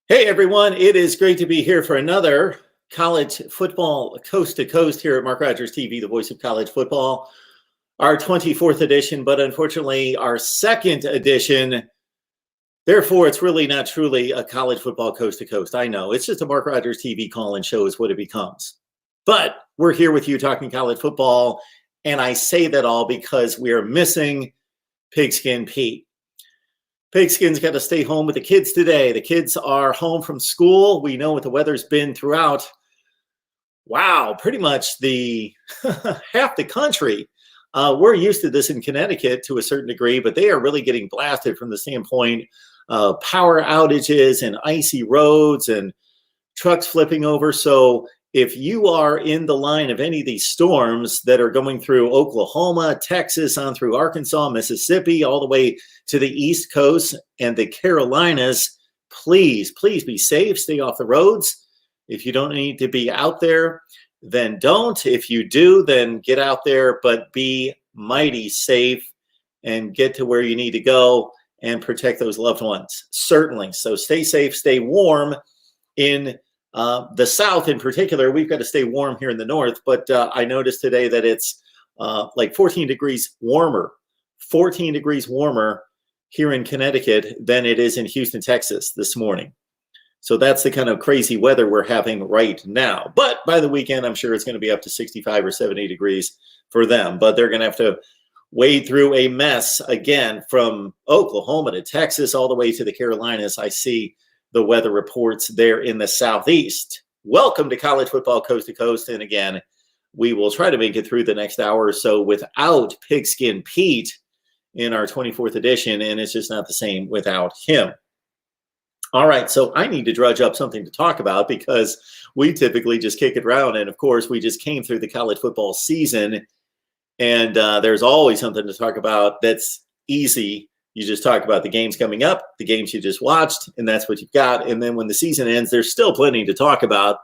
Hey everyone, it is great to be here for another college football coast to coast here at Mark Rogers TV, the voice of college football. Our 24th edition, but unfortunately our second edition. Therefore, it's really not truly a college football coast to coast. I know it's just a Mark Rogers TV call-in show is what it becomes. But we're here with you talking college football, and I say that all because we are missing Pigskin Pete. Pigskin's got to stay home with the kids today. The kids are home from school. We know what the weather's been throughout. Wow, pretty much the half the country. We're used to this in Connecticut to a certain degree, but they are really getting blasted from the standpoint of power outages and icy roads and trucks flipping over. So if you are in the line of any of these storms that are going through Oklahoma, Texas, on through Arkansas, Mississippi, all the way to the East Coast and the Carolinas, please be safe. Stay off the roads. If you don't need to be out there, then don't. If you do, then get out there, but be mighty safe and get to where you need to go and protect those loved ones. Certainly. So stay safe, stay warm in the South in particular. We've got to stay warm here in the North, but I noticed today that it's like 14 degrees warmer here in Connecticut than it is in Houston, Texas this morning. So that's the kind of crazy weather we're having right now. But by the weekend, I'm sure it's going to be up to 65 or 70 degrees for them. But they're going to have to wade through a mess again from Oklahoma to Texas, all the way to the Carolinas. I see the weather reports there in the Southeast. Welcome to College Football Coast to Coast. And again, we will try to make it through the next hour or so without Pigskin Pete in our 24th edition. And it's just not the same without him. All right, so I need to drudge up something to talk about because we typically just kick it around. And of course, we just came through the college football season. And there's always something to talk about that's easy. You just talk about the games coming up, the games you just watched, and that's what you've got. And then when the season ends, there's still plenty to talk about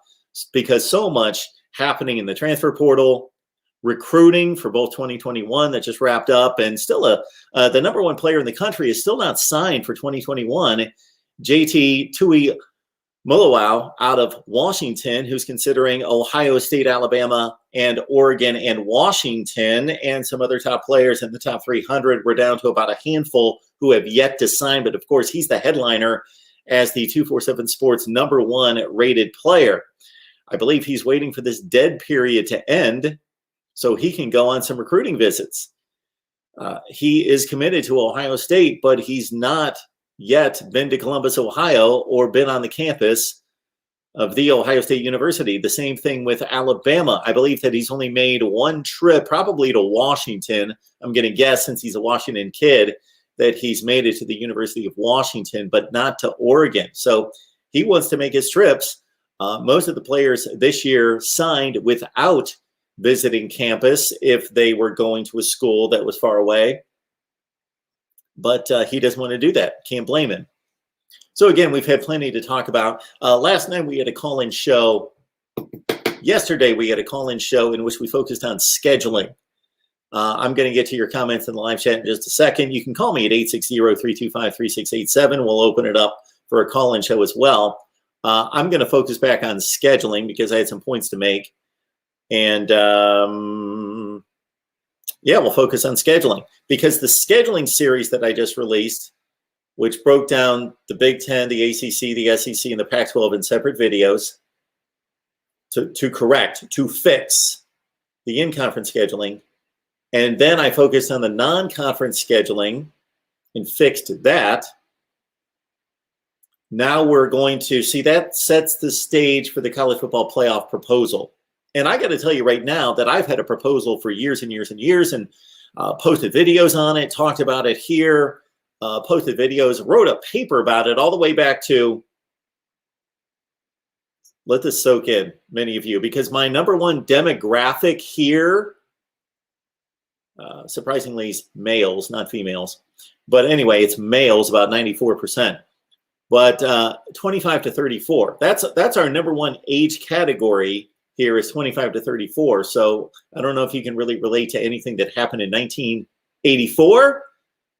because so much happening in the transfer portal, recruiting for both 2021 that just wrapped up, and still the number one player in the country is still not signed for 2021. JT Tuimoloau out of Washington, who's considering Ohio State, Alabama, and Oregon and Washington, and some other top players in the top 300. We're down to about a handful who have yet to sign, but of course, he's the headliner as the 247 Sports number one rated player. I believe he's waiting for this dead period to end so he can go on some recruiting visits. He is committed to Ohio State, but he's not yet been to Columbus, Ohio, or been on the campus of the Ohio State University. The same thing with Alabama. I believe that he's only made one trip, probably to Washington. I'm going to guess, since he's a Washington kid, that he's made it to the University of Washington, but not to Oregon. So he wants to make his trips. Most of the players this year signed without visiting campus if they were going to a school that was far away. But he doesn't want to do that. Can't blame him. So again, we've had plenty to talk about. Last night we had a call-in show. Yesterday we had a call-in show in which we focused on scheduling. I'm going to get to your comments in the live chat in just a second. You can call me at 860-325-3687. We'll open it up for a call-in show as well. I'm going to focus back on scheduling because I had some points to make. And yeah, we'll focus on scheduling because the scheduling series that I just released, which broke down the Big Ten, the ACC, the SEC, and the Pac-12 in separate videos to fix the in-conference scheduling. And then I focused on the non-conference scheduling and fixed that. Now we're going to see that sets the stage for the college football playoff proposal. And I got to tell you right now that I've had a proposal for years and years and years and posted videos on it, talked about it here, posted videos, wrote a paper about it all the way back to, let this soak in, many of you, because my number one demographic here, surprisingly, is males, not females. But anyway, it's males, about 94%. But 25 to 34, that's our number one age category here is 25 to 34. So I don't know if you can really relate to anything that happened in 1984,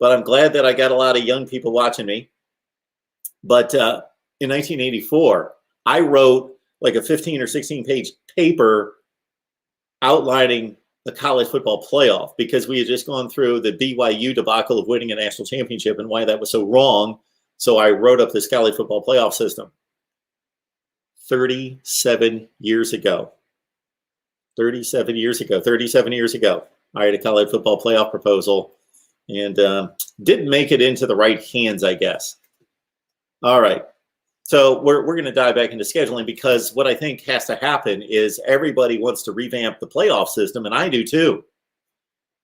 but I'm glad that I got a lot of young people watching me. But in 1984, I wrote like a 15 or 16 page paper outlining the college football playoff because we had just gone through the BYU debacle of winning a national championship and why that was so wrong. So I wrote up this college football playoff system 37 years ago. 37 years ago, I had a college football playoff proposal and didn't make it into the right hands, I guess. All right. So we're going to dive back into scheduling because what I think has to happen is everybody wants to revamp the playoff system, and I do too.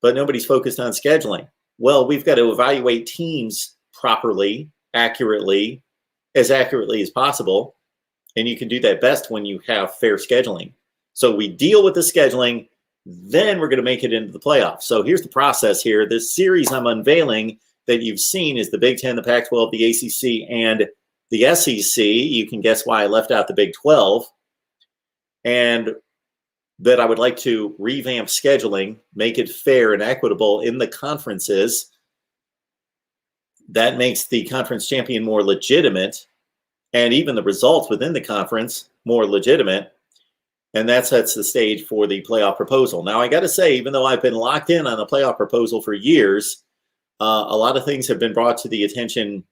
But nobody's focused on scheduling. Well, we've got to evaluate teams properly, accurately as possible. And you can do that best when you have fair scheduling. So we deal with the scheduling, then we're going to make it into the playoffs. So here's the process here. This series I'm unveiling that you've seen is the Big Ten, the Pac-12, the ACC, and the SEC. You can guess why I left out the Big 12. And that I would like to revamp scheduling, make it fair and equitable in the conferences. That makes the conference champion more legitimate, and even the results within the conference more legitimate. And that sets the stage for the playoff proposal. Now, I got to say, even though I've been locked in on the playoff proposal for years, a lot of things have been brought to the attention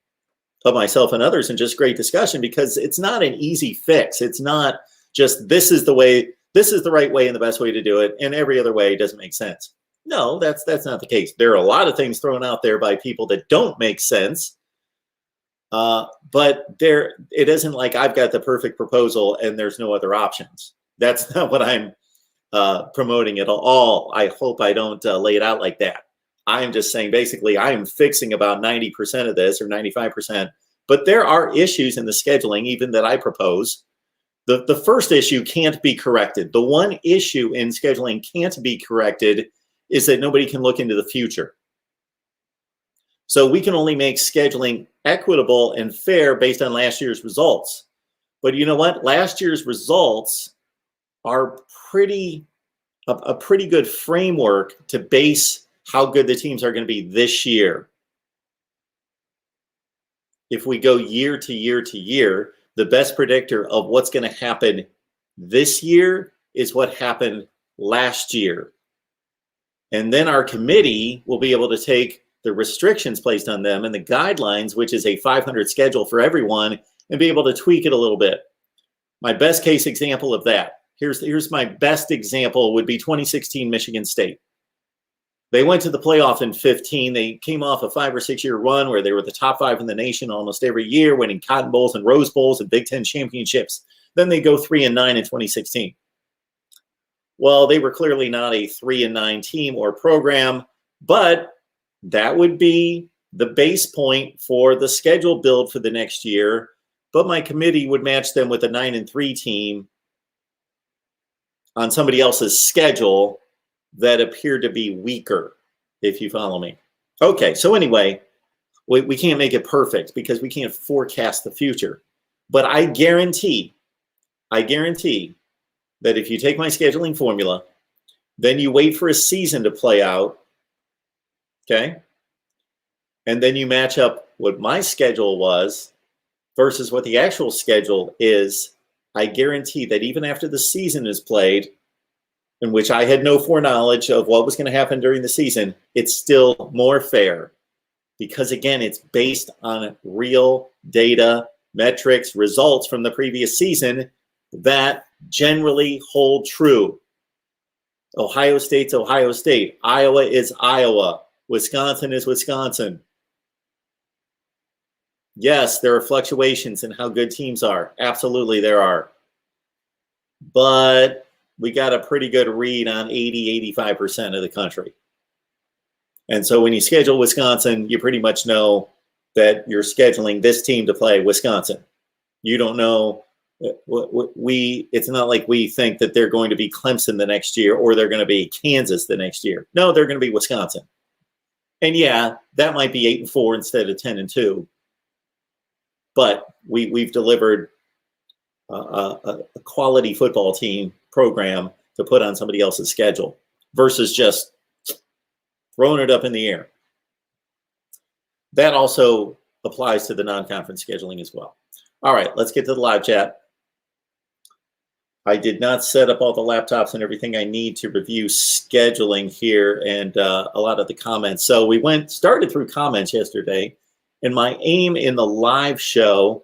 of myself and others in just great discussion because it's not an easy fix. It's not just this is the right way and the best way to do it, and every other way doesn't make sense. No, that's not the case. There are a lot of things thrown out there by people that don't make sense. But it isn't like I've got the perfect proposal and there's no other options. That's not what I'm promoting at all. I hope I don't lay it out like that. I'm just saying, basically, I am fixing about 90% of this or 95%. But there are issues in the scheduling, even that I propose. The first issue can't be corrected. The one issue in scheduling can't be corrected is that nobody can look into the future. So we can only make scheduling equitable and fair based on last year's results. But you know what? Last year's results are a pretty good framework to base how good the teams are going to be this year. If we go year to year to year, the best predictor of what's going to happen this year is what happened last year. And then our committee will be able to take the restrictions placed on them and the guidelines, which is a 500 schedule for everyone, and be able to tweak it a little bit. My best case example of that, here's my best example, would be 2016 Michigan State. They went to the playoff in 15. They came off a 5 or 6 year run where they were the top 5 in the nation almost every year, winning Cotton Bowls and Rose Bowls and Big Ten championships. Then they go 3-9 in 2016. Well, they were clearly not a 3-9 team or program, but that would be the base point for the schedule build for the next year. But my committee would match them with a 9-3 team on somebody else's schedule that appeared to be weaker, if you follow me. Okay, so anyway, we can't make it perfect because we can't forecast the future. But I guarantee that if you take my scheduling formula, then you wait for a season to play out, okay? And then you match up what my schedule was versus what the actual schedule is. I guarantee that even after the season is played, in which I had no foreknowledge of what was going to happen during the season, it's still more fair. Because again, it's based on real data, metrics, results from the previous season that generally hold true. Ohio State's Ohio State. Iowa is Iowa. Wisconsin is Wisconsin. Yes, there are fluctuations in how good teams are. Absolutely, there are. But we got a pretty good read on 80-85% of the country. And so when you schedule Wisconsin, you pretty much know that you're scheduling this team to play Wisconsin. You don't know. It's not like we think that they're going to be Clemson the next year or they're going to be Kansas the next year. No, they're going to be Wisconsin. And yeah, that might be 8-4 instead of 10-2. But we've delivered a quality football team program to put on somebody else's schedule versus just throwing it up in the air. That also applies to the non-conference scheduling as well. All right, let's get to the live chat. I did not set up all the laptops and everything I need to review scheduling here and a lot of the comments. So we started through comments yesterday, and my aim in the live show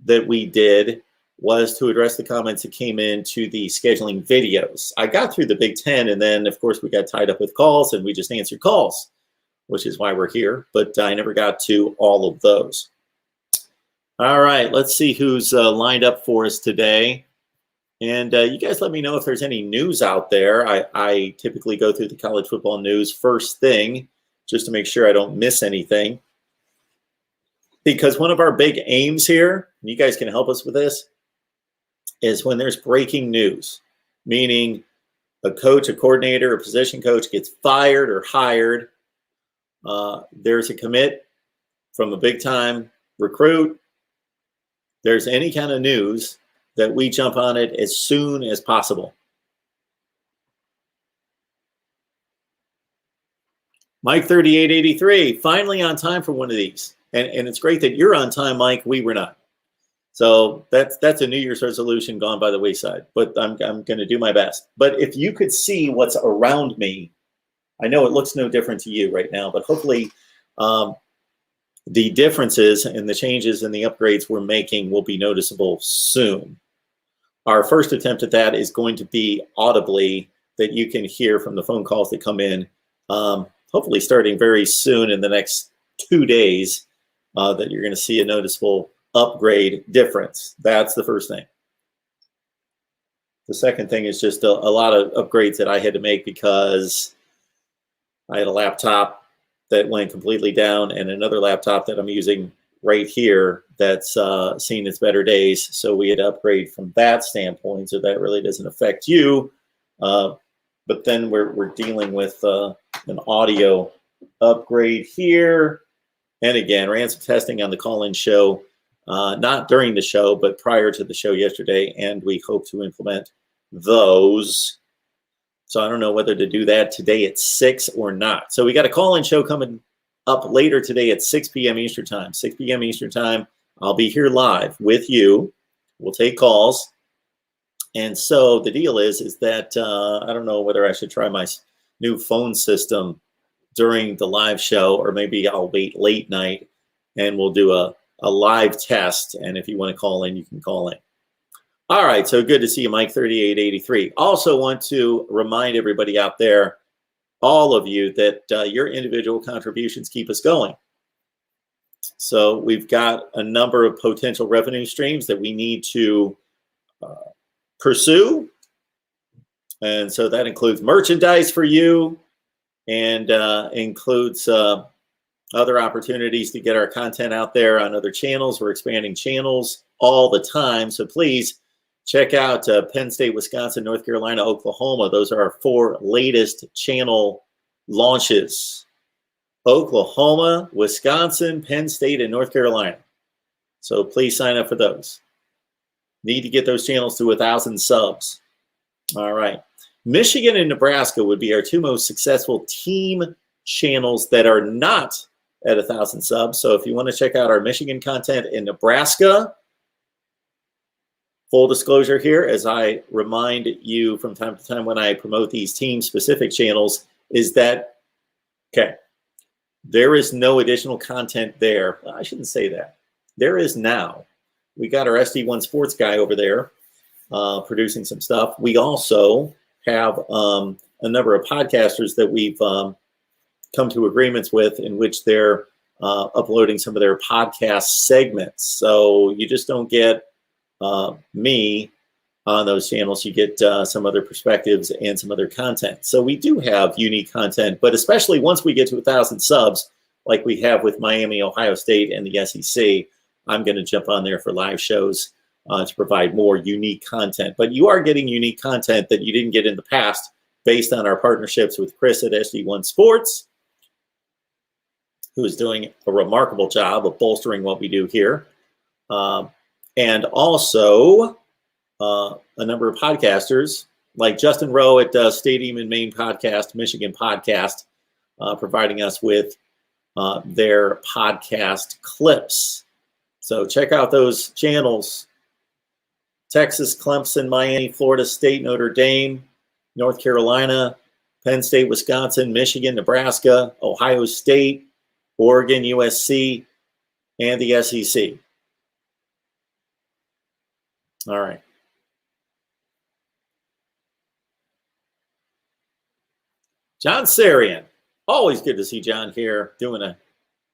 that we did was to address the comments that came into the scheduling videos. I got through the Big Ten, and then of course we got tied up with calls, and we just answered calls, which is why we're here, but I never got to all of those. All right, let's see who's lined up for us today. And you guys let me know if there's any news out there. I typically go through the college football news first thing just to make sure I don't miss anything. Because one of our big aims here, and you guys can help us with this, is when there's breaking news, meaning a coach, a coordinator, a position coach gets fired or hired, there's a commit from a big-time recruit, there's any kind of news, that we jump on it as soon as possible. Mike 3883, finally on time for one of these. And it's great that you're on time, Mike. We were not. So that's a New Year's resolution gone by the wayside, but I'm going to do my best. But if you could see what's around me, I know it looks no different to you right now, but hopefully the differences and the changes and the upgrades we're making will be noticeable soon. Our first attempt at that is going to be audibly, that you can hear from the phone calls that come in, hopefully starting very soon in the next 2 days, that you're going to see a noticeable upgrade difference. That's the first thing. The second thing is just a lot of upgrades that I had to make because I had a laptop that went completely down and another laptop that I'm using right here that's seen its better days. So we had to upgrade from that standpoint. So that really doesn't affect you. But then we're dealing with an audio upgrade here. And again, ran some testing on the call-in show, not during the show, but prior to the show yesterday. And we hope to implement those. So I don't know whether to do that today at 6 or not. So we got a call-in show coming up later today at 6 p.m. Eastern time. 6 p.m. Eastern time, I'll be here live with you. We'll take calls. And so the deal is that I don't know whether I should try my new phone system during the live show, or maybe I'll wait late night and we'll do a live test. And if you want to call in, you can call in. All right, so good to see you, Mike 3883. Also want to remind everybody out there, all of you, that your individual contributions keep us going. So we've got a number of potential revenue streams that we need to pursue. And so that includes merchandise for you and includes other opportunities to get our content out there on other channels. We're expanding channels all the time. So please check out Penn State, Wisconsin, North Carolina, Oklahoma. Those are our 4 latest channel launches. Oklahoma, Wisconsin, Penn State, and North Carolina. So please sign up for those. Need to get those channels to 1,000 subs. All right. Michigan and Nebraska would be our 2 most successful team channels that are not at 1,000 subs. So if you want to check out our Michigan content in Nebraska, full disclosure here, as I remind you from time to time when I promote these team-specific channels, is that, okay, there is no additional content there. I shouldn't say that. There is now. We got our SD1 Sports guy over there producing some stuff. We also have a number of podcasters that we've come to agreements with, in which they're uploading some of their podcast segments. So you just don't get me on those channels. You get some other perspectives and some other content. So we do have unique content, but especially once we get to 1,000 subs, like we have with Miami, Ohio State, and the SEC, I'm going to jump on there for live shows to provide more unique content. But you are getting unique content that you didn't get in the past based on our partnerships with Chris at SD1 Sports, who is doing a remarkable job of bolstering what we do here. And also a number of podcasters like Justin Rowe at Stadium in Maine podcast, Michigan podcast, providing us with their podcast clips. So check out those channels. Texas, Clemson, Miami, Florida State, Notre Dame, North Carolina, Penn State, Wisconsin, Michigan, Nebraska, Ohio State, Oregon, USC, and the SEC. All right. John Sarian. Always good to see John here doing a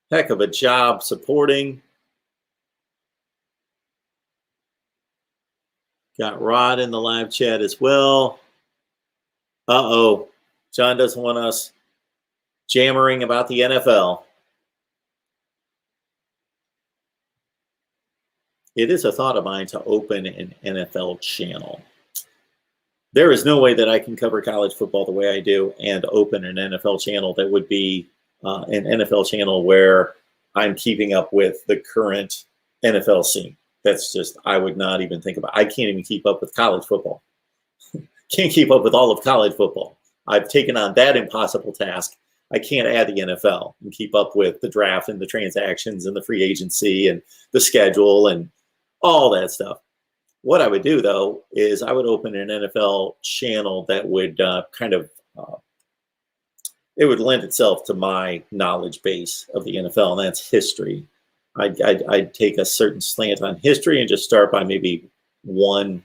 heck of a job supporting. Got Rod in the live chat as well. Uh-oh. John doesn't want us jammering about the NFL. It is a thought of mine to open an NFL channel. There is no way that I can cover college football the way I do and open an NFL channel that would be an NFL channel where I'm keeping up with the current NFL scene. That's just, I would not even think about. I can't even keep up with college football. Can't keep up with all of college football. I've taken on that impossible task. I can't add the NFL and keep up with the draft and the transactions and the free agency and the schedule and all that stuff. What I would do, though, is I would open an NFL channel that would it would lend itself to my knowledge base of the NFL, and that's history. I'd take a certain slant on history and just start by maybe one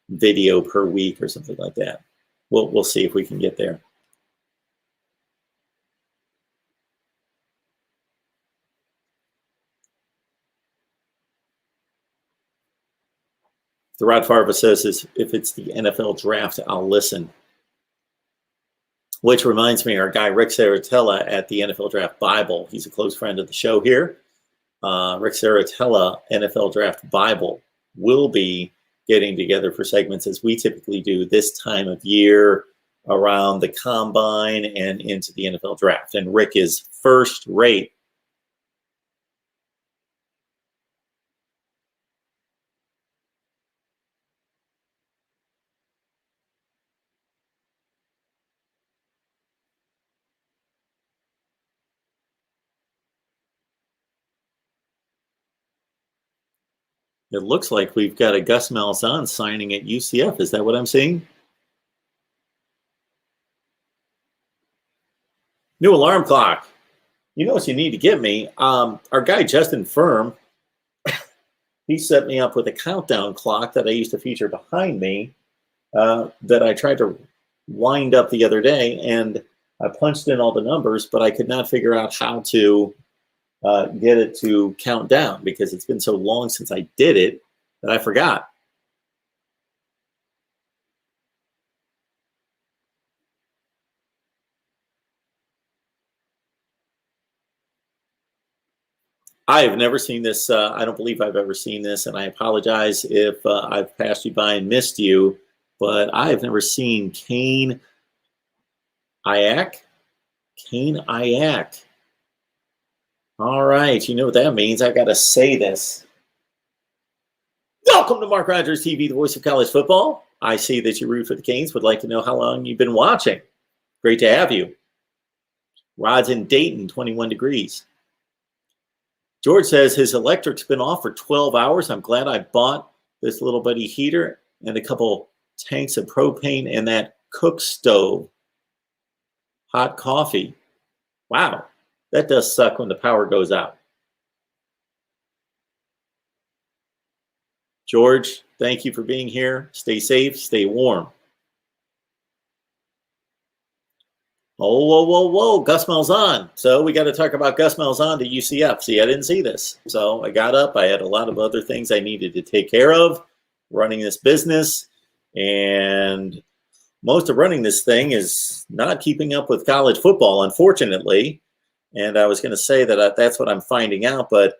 video per week or something like that. We'll see if we can get there. The Rod Farva says is if it's the NFL draft, I'll listen. Which reminds me, our guy Rick Saratella at the NFL Draft Bible, he's a close friend of the show here. Rick Saratella, NFL Draft Bible, will be getting together for segments as we typically do this time of year around the combine and into the NFL draft. And Rick is first rate. It looks like we've got a Gus Malzahn signing at UCF. Is that what I'm seeing? New alarm clock. You know what you need to get me? Our guy Justin Firm, he set me up with a countdown clock that I used to feature behind me that I tried to wind up the other day, and I punched in all the numbers, but I could not figure out how to get it to count down because it's been so long since I did it that I forgot. I have never seen this. I don't believe I've ever seen this, and I apologize if I've passed you by and missed you, but I have never seen Kane Iac. Kane Iac. All right, you know what that means. I got to say this. Welcome to Mark Rogers TV, the voice of college football. I see that you root for the Canes. Would like to know how long you've been watching. Great to have you. Rod's in Dayton, 21 degrees. George says his electric's been off for 12 hours. I'm glad I bought this little buddy heater and a couple tanks of propane and that cook stove. Hot coffee. Wow, that does suck when the power goes out. George, thank you for being here. Stay safe, stay warm. Oh, whoa, whoa, whoa, Gus Malzahn. So we got to talk about Gus Malzahn to UCF. See, I didn't see this. So I got up. I had a lot of other things I needed to take care of, running this business. And most of running this thing is not keeping up with college football, unfortunately. And I was going to say that that's what I'm finding out. But,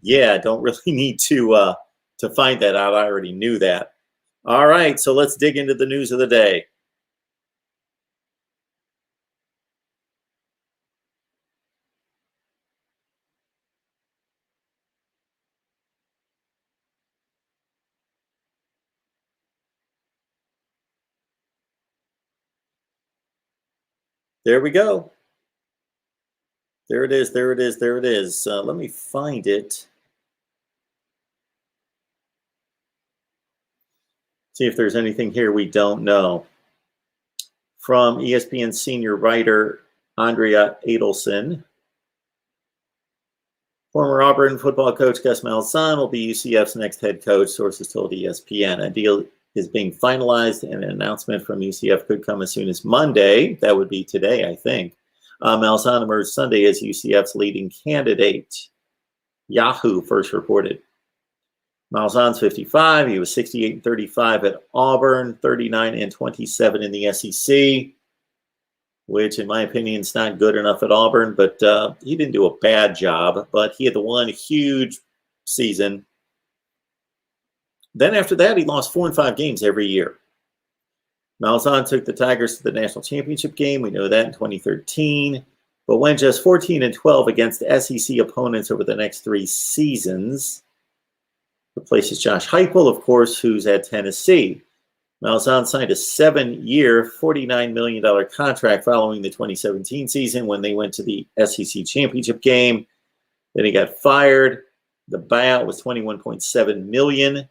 yeah, I don't really need to find that out. I already knew that. All right, so let's dig into the news of the day. There we go. There it is. There it is. There it is. Let me find it. See if there's anything here we don't know. From ESPN senior writer Andrea Adelson. Former Auburn football coach Gus Malzahn will be UCF's next head coach, sources told ESPN. A deal is being finalized, and an announcement from UCF could come as soon as Monday. That would be today, I think. Malzahn emerged Sunday as UCF's leading candidate. Yahoo first reported. Malzahn's 55. He was 68-35 at Auburn, 39-27 in the SEC, which in my opinion is not good enough at Auburn, but he didn't do a bad job, but he had the one huge season. Then after that, he lost 4 and 5 games every year. Malzahn took the Tigers to the national championship game. We know that in 2013, but went just 14-12 against SEC opponents over the next 3 seasons. Replaces Josh Heupel, of course, who's at Tennessee. Malzahn signed a 7-year, $49 million contract following the 2017 season when they went to the SEC championship game. Then he got fired. The buyout was $21.7 million.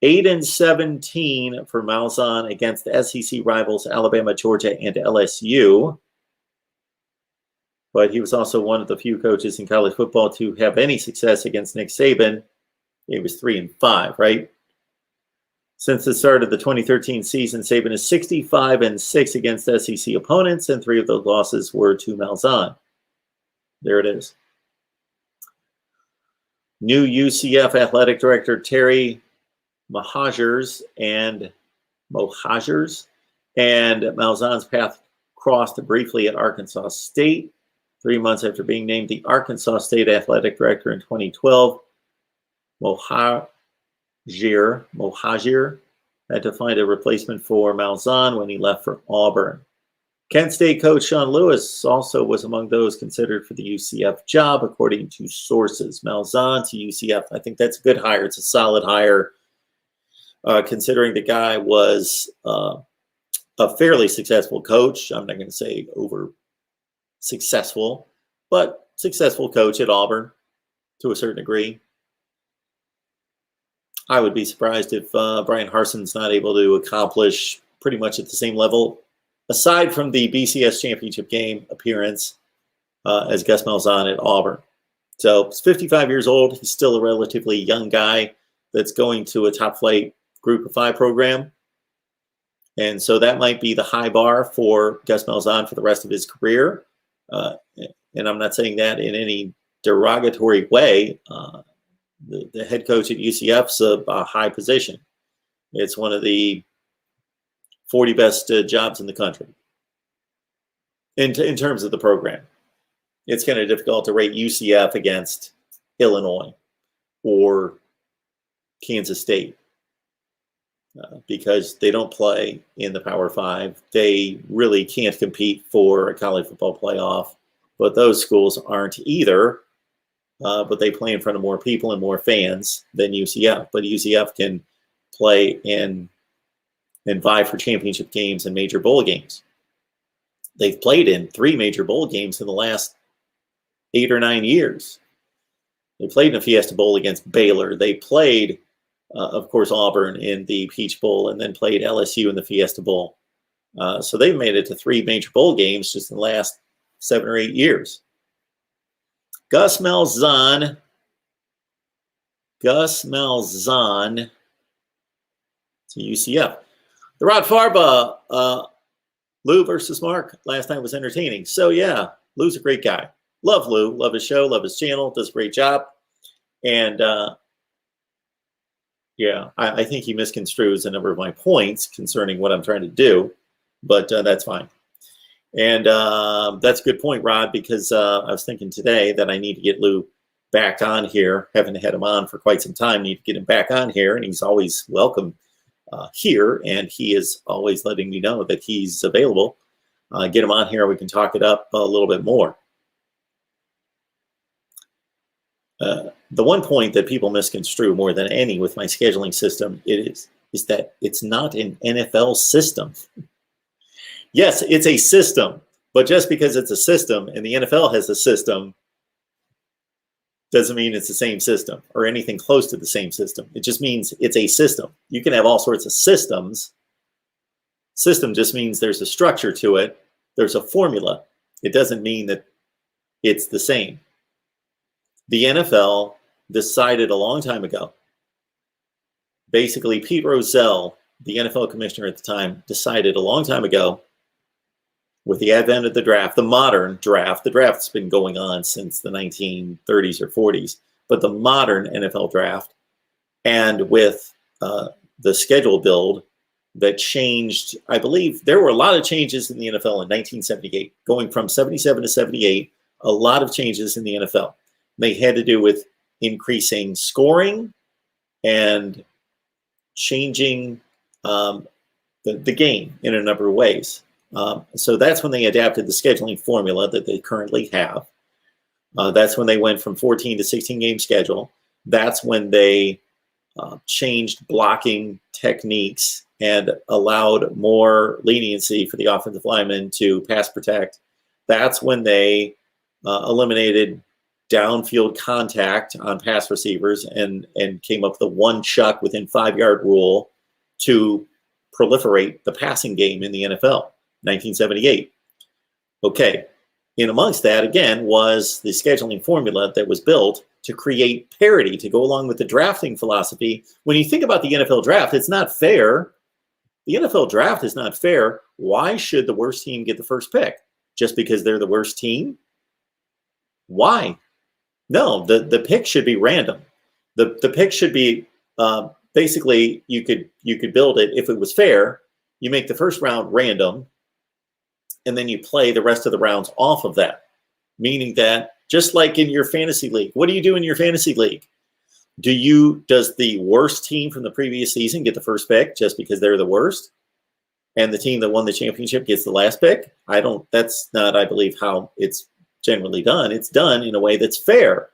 8-17 for Malzahn against the SEC rivals Alabama, Georgia, and LSU. But he was also one of the few coaches in college football to have any success against Nick Saban. He was 3-5, right? Since the start of the 2013 season, Saban is 65-6 against SEC opponents, and 3 of those losses were to Malzahn. There it is. New UCF athletic director Terry Mohagers and Malzahn's path crossed briefly at Arkansas State. 3 months after being named the Arkansas State athletic director in 2012, Mohagir had to find a replacement for Malzahn when he left for Auburn. Kent State coach Sean Lewis also was among those considered for the UCF job, according to sources. Malzahn to UCF, I think that's a good hire. It's a solid hire, considering the guy was a fairly successful coach. I'm not going to say over successful, but successful coach at Auburn to a certain degree. I would be surprised if Brian Harson's not able to accomplish pretty much at the same level, aside from the BCS championship game appearance, as Gus Malzahn at Auburn. So he's 55 years old. He's still a relatively young guy that's going to a top flight group of 5 program. And so that might be the high bar for Gus Malzahn for the rest of his career. And I'm not saying that in any derogatory way. The head coach at UCF's a high position. It's one of the 40 best jobs in the country in terms of the program. It's kind of difficult to rate UCF against Illinois or Kansas State because they don't play in the Power 5. They really can't compete for a college football playoff, but those schools aren't either. But they play in front of more people and more fans than UCF. But UCF can play and vie for championship games and major bowl games. They've played in 3 major bowl games in the last 8 or 9 years. They played in a Fiesta Bowl against Baylor. They played, of course, Auburn in the Peach Bowl and then played LSU in the Fiesta Bowl. So they've made it to 3 major bowl games just in the last 7 or 8 years. Gus Malzahn to UCF. The Rod Farba, Lou versus Mark last night was entertaining. So yeah, Lou's a great guy. Love Lou, love his show, love his channel, does a great job. And yeah, I think he misconstrues a number of my points concerning what I'm trying to do, but that's fine. And that's a good point, Rod, because I was thinking today that I need to get Lou back on here. Haven't had him on for quite some time. Need to get him back on here, and he's always welcome here, and he is always letting me know that he's available. Get him on here. We can talk it up a little bit more. The one point that people misconstrue more than any with my scheduling system is that it's not an NFL system. Yes, it's a system, but just because it's a system and the NFL has a system doesn't mean it's the same system or anything close to the same system. It just means it's a system. You can have all sorts of systems. System just means there's a structure to it. There's a formula. It doesn't mean that it's the same. The NFL decided a long time ago. Basically, Pete Rozelle, the NFL commissioner at the time, decided a long time ago, with the advent of the draft, the modern draft, the draft's been going on since the 1930s or 40s, but the modern NFL draft, and with the schedule build that changed, I believe there were a lot of changes in the NFL in 1978, going from 77 to 78, a lot of changes in the NFL. They had to do with increasing scoring and changing the game in a number of ways. So that's when they adapted the scheduling formula that they currently have. That's when they went from 14 to 16 game schedule. That's when they changed blocking techniques and allowed more leniency for the offensive linemen to pass protect. That's when they eliminated downfield contact on pass receivers and came up with the one chuck within 5-yard rule to proliferate the passing game in the NFL. 1978. Okay, in amongst that, again, was the scheduling formula that was built to create parity, to go along with the drafting philosophy. When you think about the NFL draft, it's not fair. The NFL draft is not fair. Why should the worst team get the first pick? Just because they're the worst team? Why? No, the pick should be random. The pick should be basically you could build it if it was fair. You make the first round random, and then you play the rest of the rounds off of that. Meaning that just like in your fantasy league, what do you do in your fantasy league? Does the worst team from the previous season get the first pick just because they're the worst? And the team that won the championship gets the last pick? That's not, I believe, how it's generally done. It's done in a way that's fair.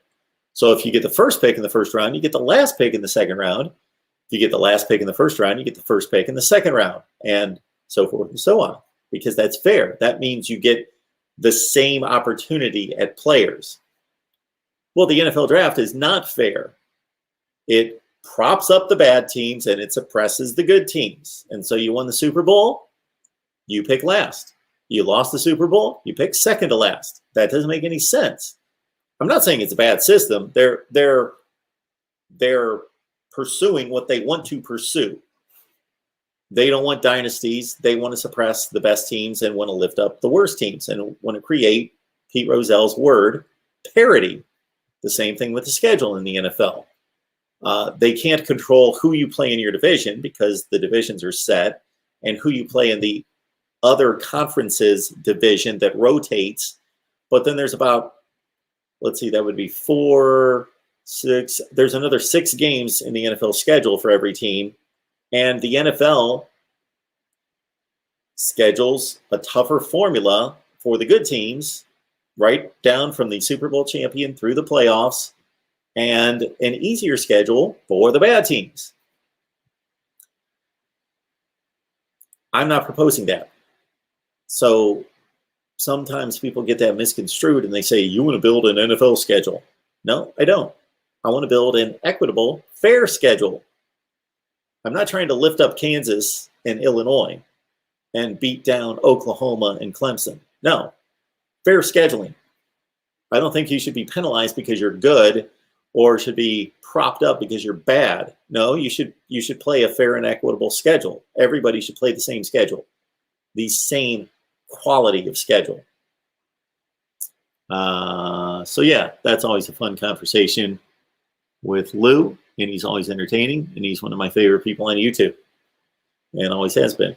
So if you get the first pick in the first round, you get the last pick in the second round. If you get the last pick in the first round, you get the first pick in the second round, and so forth and so on. Because that's fair. That means you get the same opportunity at players. Well, the NFL draft is not fair. It props up the bad teams and it suppresses the good teams. And so you won the Super Bowl, you pick last. You lost the Super Bowl, you pick second to last. That doesn't make any sense. I'm not saying it's a bad system. They're pursuing what they want to pursue. They don't want dynasties. They want to suppress the best teams and want to lift up the worst teams and want to create, Pete Rozelle's word, parity. The same thing with the schedule in the NFL. They can't control who you play in your division because the divisions are set, and who you play in the other conferences division that rotates. But then there's about, let's see, that would be 4, 6. There's another 6 games in the NFL schedule for every team. And the NFL schedules a tougher formula for the good teams, right down from the Super Bowl champion through the playoffs, and an easier schedule for the bad teams. I'm not proposing that. So sometimes people get that misconstrued and they say, you want to build an NFL schedule. No, I don't. I want to build an equitable, fair schedule. I'm not trying to lift up Kansas and Illinois and beat down Oklahoma and Clemson. No, fair scheduling. I don't think you should be penalized because you're good or should be propped up because you're bad. No, you should play a fair and equitable schedule. Everybody should play the same schedule, the same quality of schedule. So yeah, that's always a fun conversation with Lou, and he's always entertaining, and he's one of my favorite people on YouTube, and always has been.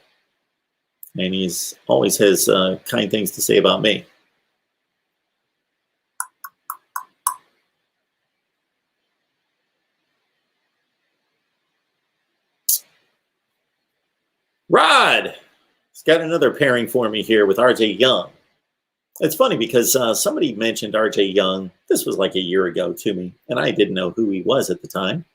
And he's always has kind things to say about me. Rod, he's got another pairing for me here with RJ Young. It's funny because somebody mentioned RJ Young. This was like a year ago to me, and I didn't know who he was at the time.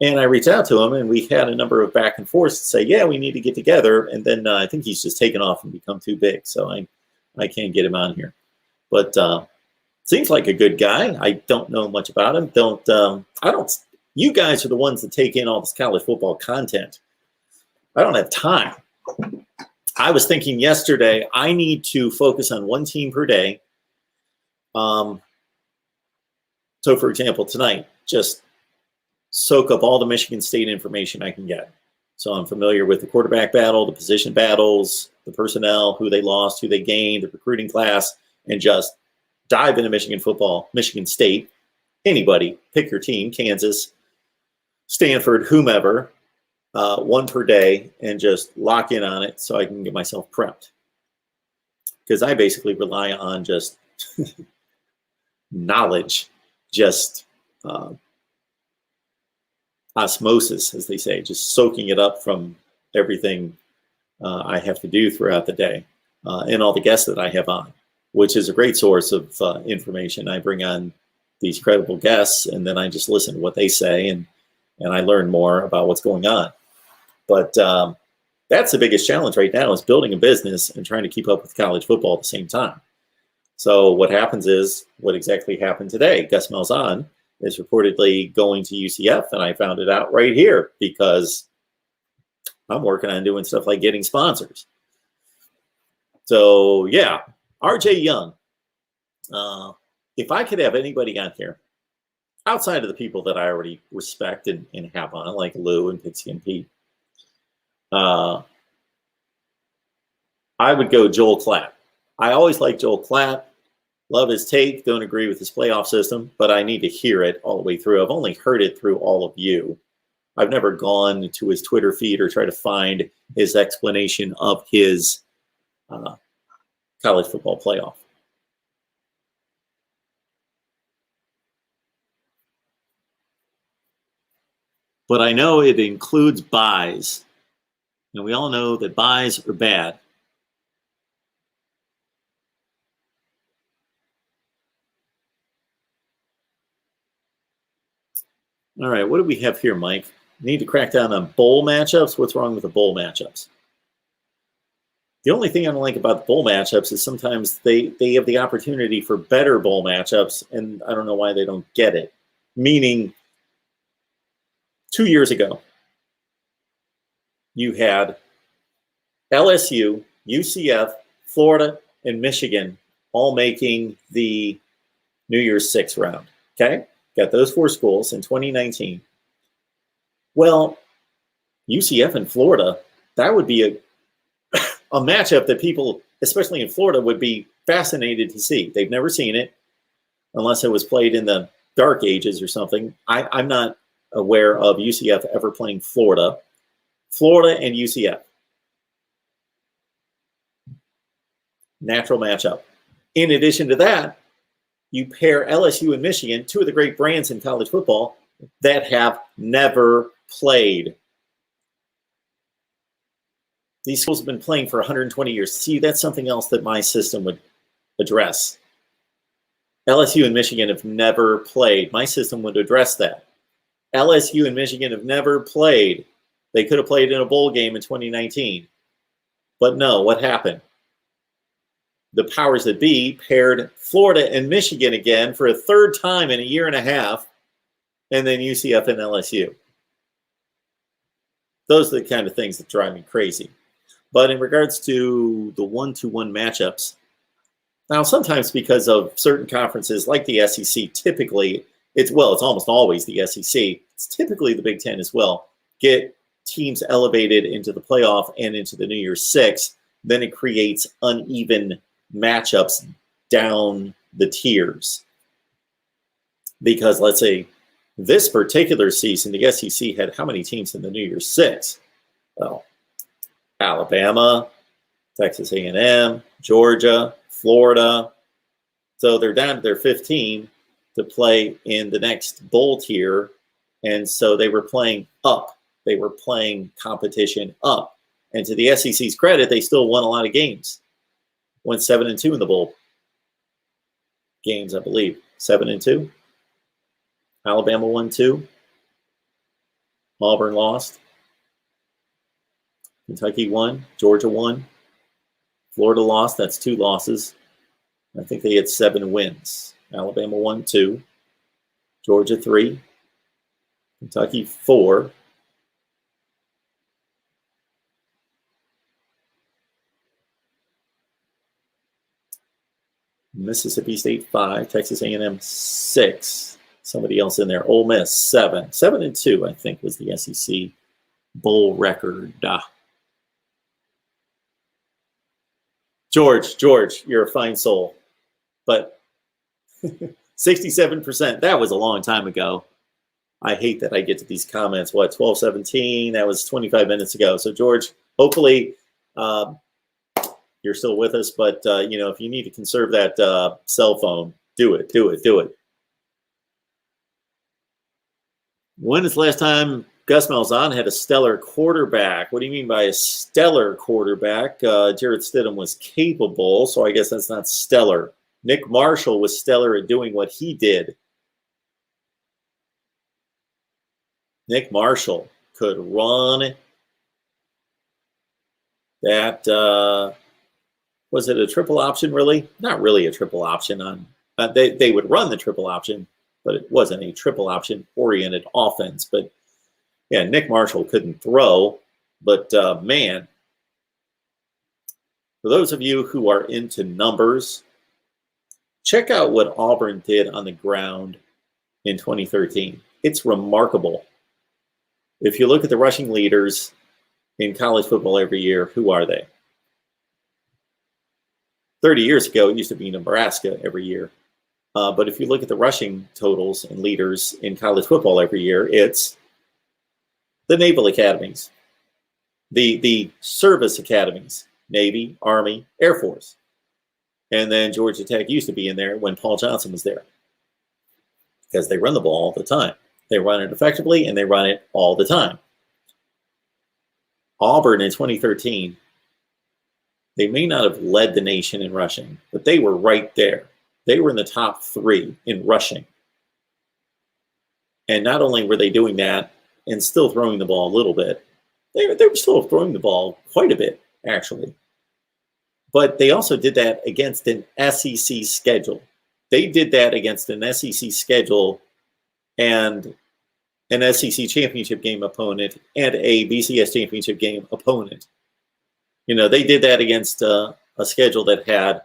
And I reached out to him, and we had a number of back and forths to say, yeah, we need to get together. And then I think he's just taken off and become too big, so I can't get him on here. But Seems like a good guy. I don't know much about him. You guys are the ones that take in all this college football content. I don't have time. I was thinking yesterday, I need to focus on one team per day. So for example, tonight, just soak up all the Michigan State information I can get. So I'm familiar with the quarterback battle, the position battles, the personnel, who they lost, who they gained, the recruiting class, and just dive into Michigan football, Michigan State, anybody, pick your team, Kansas, Stanford, whomever, one per day, and just lock in on it so I can get myself prepped. Because I basically rely on just knowledge, just osmosis, as they say, just soaking it up from everything I have to do throughout the day and all the guests that I have on, which is a great source of information. I bring on these credible guests, and then I just listen to what they say, and I learn more about what's going on. But that's the biggest challenge right now, is building a business and trying to keep up with college football at the same time. So what happens is, what exactly happened today? Gus Malzahn is reportedly going to UCF, and I found it out right here because I'm working on doing stuff like getting sponsors. So yeah, RJ Young. If I could have anybody on here outside of the people that I already respect and have on, like Lou and Pixie and Pete, I would go Joel Klatt. I always like Joel Klatt. Love his take. Don't agree with his playoff system, but I need to hear it all the way through. I've only heard it through all of you. I've never gone to his Twitter feed or tried to find his explanation of his college football playoff. But I know it includes buys. And we all know that buys are bad. All right, what do we have here, Mike? Need to crack down on bowl matchups. What's wrong with the bowl matchups? The only thing I don't like about the bowl matchups is sometimes they have the opportunity for better bowl matchups, and I don't know why they don't get it. Meaning, 2 years ago, you had LSU, UCF, Florida, and Michigan all making the New Year's Six round. Okay? Got those four schools in 2019. Well, UCF and Florida, that would be a matchup that people, especially in Florida, would be fascinated to see. They've never seen it unless it was played in the dark ages or something. I'm not aware of UCF ever playing Florida. Florida and UCF. Natural matchup. In addition to that, you pair LSU and Michigan, two of the great brands in college football that have never played. These schools have been playing for 120 years. See, that's something else that my system would address. LSU and Michigan have never played. My system would address that. LSU and Michigan have never played. They could have played in a bowl game in 2019. But no, what happened? The powers that be paired Florida and Michigan again for a third time in a year and a half, and then UCF and LSU. Those are the kind of things that drive me crazy. But in regards to the one-to-one matchups, now sometimes because of certain conferences like the SEC, typically, it's almost always the SEC. It's typically the Big Ten as well. Get teams elevated into the playoff and into the New Year's Six, then it creates uneven matchups down the tiers. Because let's say this particular season, the SEC had how many teams in the New Year's Six? Well, Alabama, Texas A&M, Georgia, Florida. So they're down to their 15 to play in the next bowl tier. And so they were playing up. They were playing competition up. And to the SEC's credit, they still won a lot of games. Went 7-2 in the bowl games, I believe. 7-2. Alabama won 2. Auburn lost. Kentucky won. Georgia won. Florida lost. That's 2 losses. I think they had 7 wins. Alabama won 2. Georgia 3. Kentucky 4. Mississippi State 5. Texas A&M 6. Somebody else in there. Ole Miss 7. 7-2, I think, was the SEC bowl record. George, you're a fine soul. But 67%, that was a long time ago. I hate that I get to these comments. What, 12:17? That was 25 minutes ago. So, George, hopefully you're still with us. But, if you need to conserve that cell phone, do it. When is the last time Gus Malzahn had a stellar quarterback? What do you mean by a stellar quarterback? Jarrett Stidham was capable, so I guess that's not stellar. Nick Marshall was stellar at doing what he did. Nick Marshall could run that. Was it a triple option, really? Not really a triple option. They would run the triple option, but it wasn't a triple option-oriented offense. But, yeah, Nick Marshall couldn't throw. But, man, for those of you who are into numbers, check out what Auburn did on the ground in 2013. It's remarkable. If you look at the rushing leaders in college football every year, who are they? 30 years ago, it used to be Nebraska every year. But if you look at the rushing totals and leaders in college football every year, it's the naval academies, the service academies, Navy, Army, Air Force. And then Georgia Tech used to be in there when Paul Johnson was there because they run the ball all the time. They run it effectively, and they run it all the time. Auburn in 2013, they may not have led the nation in rushing, but they were right there. They were in the top 3 in rushing. And not only were they doing that and still throwing the ball a little bit, they were still throwing the ball quite a bit, actually. But they also did that against an SEC schedule. They did that against an SEC schedule and an SEC championship game opponent and a BCS championship game opponent. They did that against a schedule that had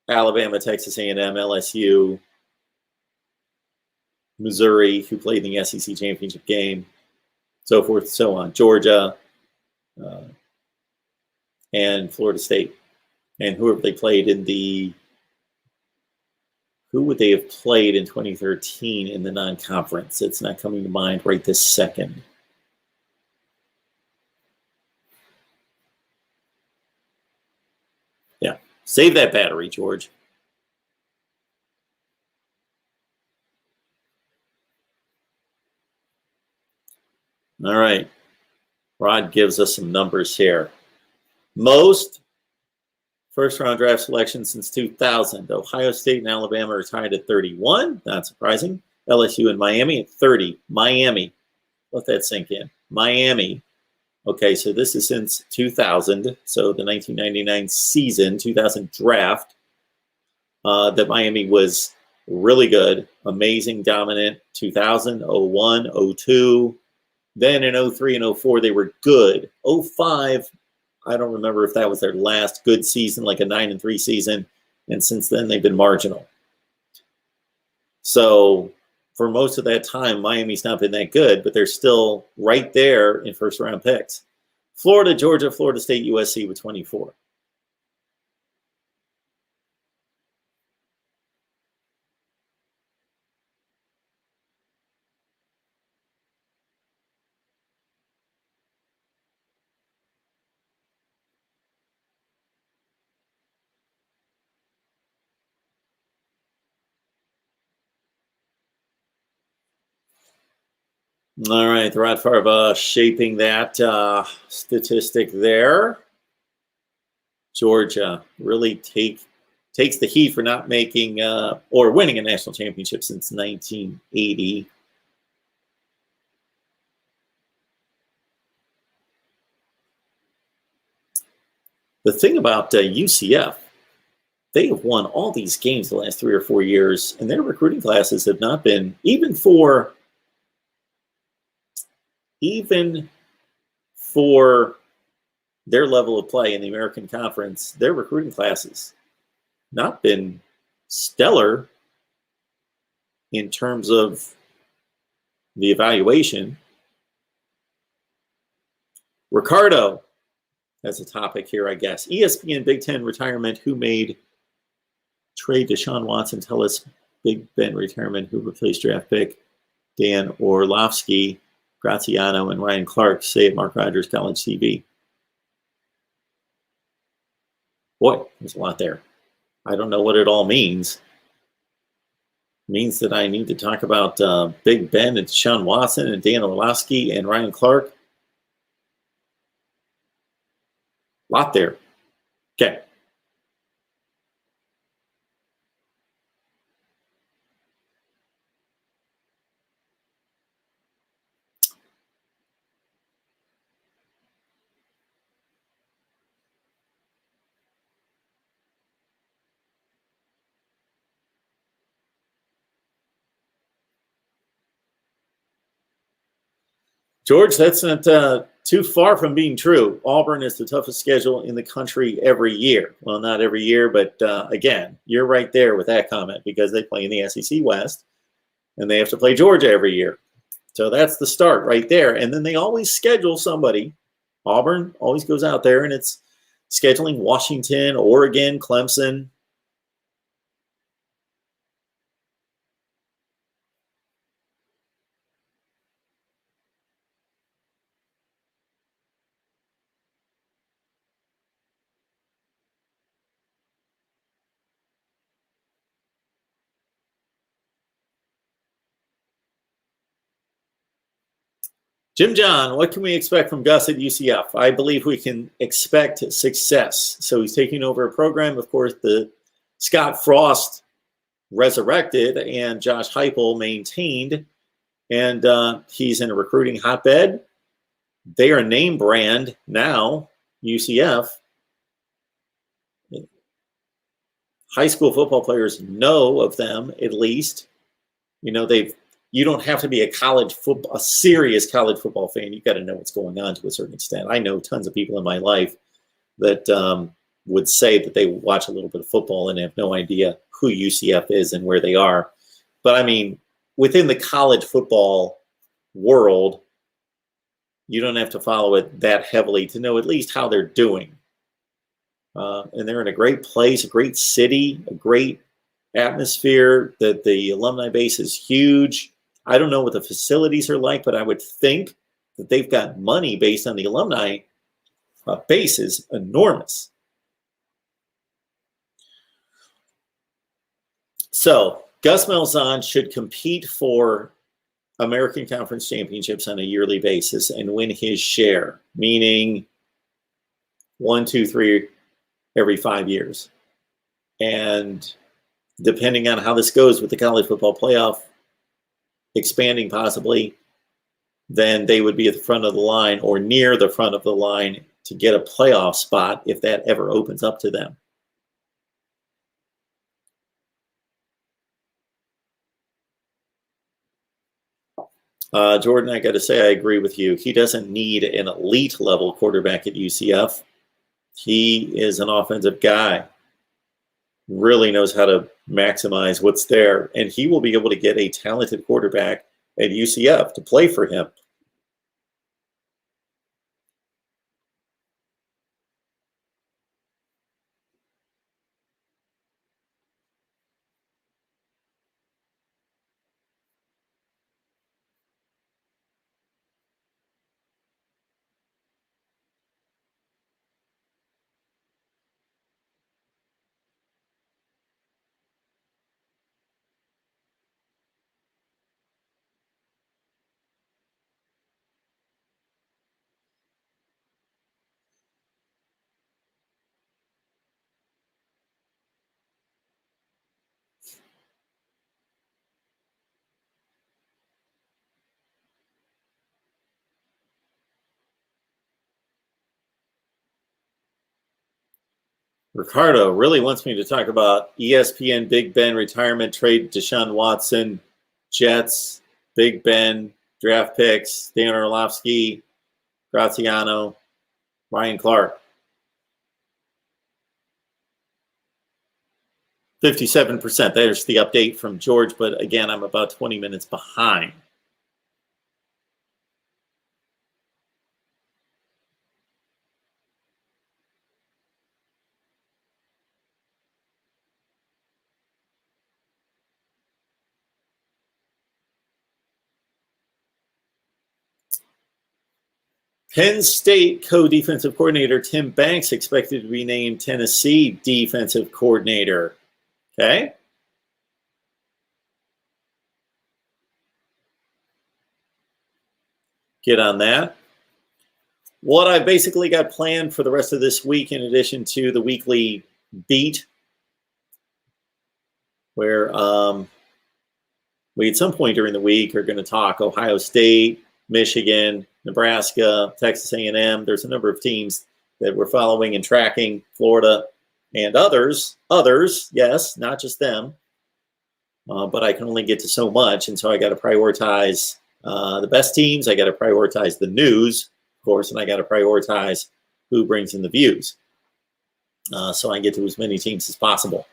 Alabama, Texas A&M, LSU, Missouri, who played in the SEC championship game, so forth and so on, Georgia, and Florida State. And whoever they played in who would they have played in 2013 in the non-conference? It's not coming to mind right this second. Yeah, save that battery, George. All right. Rod gives us some numbers here. Most first-round draft selections since 2000. Ohio State and Alabama are tied at 31. Not surprising. LSU and Miami at 30. Miami. Let that sink in. Miami. Okay, so this is since 2000. So the 1999 season, 2000 draft, that Miami was really good, amazing, dominant. 2000, 01, 02. Then in 03 and 04, they were good. 05, I don't remember if that was their last good season, like a 9-3 season. And since then, they've been marginal. So for most of that time, Miami's not been that good, but they're still right there in first-round picks. Florida, Georgia, Florida State, USC with 24. All right, the Rod Favre shaping that statistic there. Georgia really takes the heat for not making or winning a national championship since 1980. The thing about UCF they have won all these games the last 3 or 4 years, and their recruiting classes have not been even for their level of play in the American Conference. Their recruiting classes not been stellar in terms of the evaluation. Ricardo as a topic here, I guess. ESPN Big Ten retirement. Who made trade Deshaun Watson? Tell us Big Ben retirement. Who replaced draft pick Dan Orlovsky, Graziano, and Ryan Clark? Say it, Mark Rogers College TV. Boy, there's a lot there. I don't know what it all means. It means that I need to talk about Big Ben and Deshaun Watson and Dan Orlovsky and Ryan Clark. A lot there. Okay. George, that's not too far from being true. Auburn is the toughest schedule in the country every year. Well, not every year, but again, you're right there with that comment because they play in the SEC West and they have to play Georgia every year. So that's the start right there. And then they always schedule somebody. Auburn always goes out there and it's scheduling Washington, Oregon, Clemson. Jim John, what can we expect from Gus at UCF? I believe we can expect success. So he's taking over a program. Of course, the Scott Frost resurrected and Josh Heupel maintained. And he's in a recruiting hotbed. They are name brand now, UCF. High school football players know of them at least. You know, you don't have to be a serious college football fan. You've got to know what's going on to a certain extent. I know tons of people in my life that would say that they watch a little bit of football and have no idea who UCF is and where they are. But I mean, within the college football world, you don't have to follow it that heavily to know at least how they're doing. And they're in a great place, a great city, a great atmosphere. That the alumni base is huge. I don't know what the facilities are like, but I would think that they've got money based on the alumni base is enormous. So Gus Malzahn should compete for American Conference championships on a yearly basis and win his share, meaning 1, 2, 3 every 5 years. And depending on how this goes with the college football playoff expanding possibly, then they would be at the front of the line or near the front of the line to get a playoff spot if that ever opens up to them. Jordan, I got to say, I agree with you. He doesn't need an elite level quarterback at UCF. He is an offensive guy, really knows how to maximize what's there, and he will be able to get a talented quarterback at UCF to play for him. Ricardo really wants me to talk about ESPN Big Ben retirement trade, Deshaun Watson, Jets, Big Ben, draft picks, Dan Orlovsky, Graziano, Ryan Clark. 57%. There's the update from George, but again, I'm about 20 minutes behind. Penn State co-defensive coordinator Tim Banks expected to be named Tennessee defensive coordinator. Okay. Get on that. What I basically got planned for the rest of this week, in addition to the weekly beat, where we at some point during the week are going to talk Ohio State, Michigan, Nebraska, Texas A&M. There's a number of teams that we're following and tracking, Florida and others, yes, not just them. But I can only get to so much, and so I got to prioritize the best teams. I got to prioritize the news, of course, and I got to prioritize who brings in the views. So I get to as many teams as possible.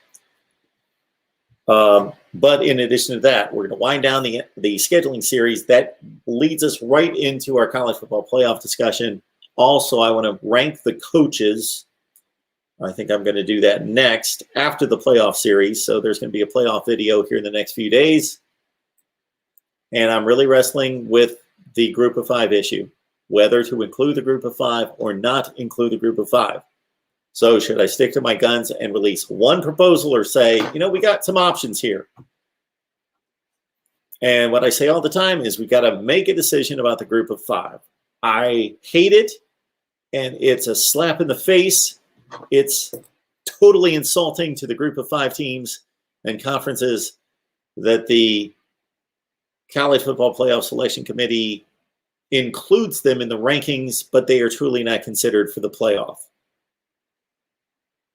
But in addition to that, we're going to wind down the scheduling series. That leads us right into our college football playoff discussion. Also, I want to rank the coaches. I think I'm going to do that next after the playoff series. So there's going to be a playoff video here in the next few days. And I'm really wrestling with the group of five issue, whether to include the group of five or not include the group of five. So should I stick to my guns and release one proposal, or say, we got some options here? And what I say all the time is we got to make a decision about the group of five. I hate it, and it's a slap in the face. It's totally insulting to the group of five teams and conferences that the College Football Playoff Selection Committee includes them in the rankings, but they are truly not considered for the playoff.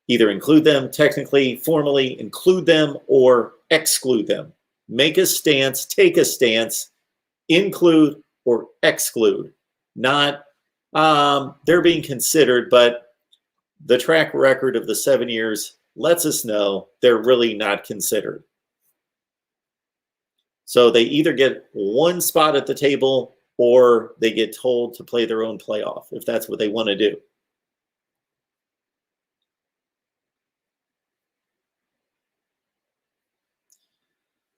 Either include them technically, formally include them, or exclude them. Make a stance, take a stance, include or exclude. Not they're being considered, but the track record of the 7 years lets us know they're really not considered. So they either get one spot at the table or they get told to play their own playoff, if that's what they want to do.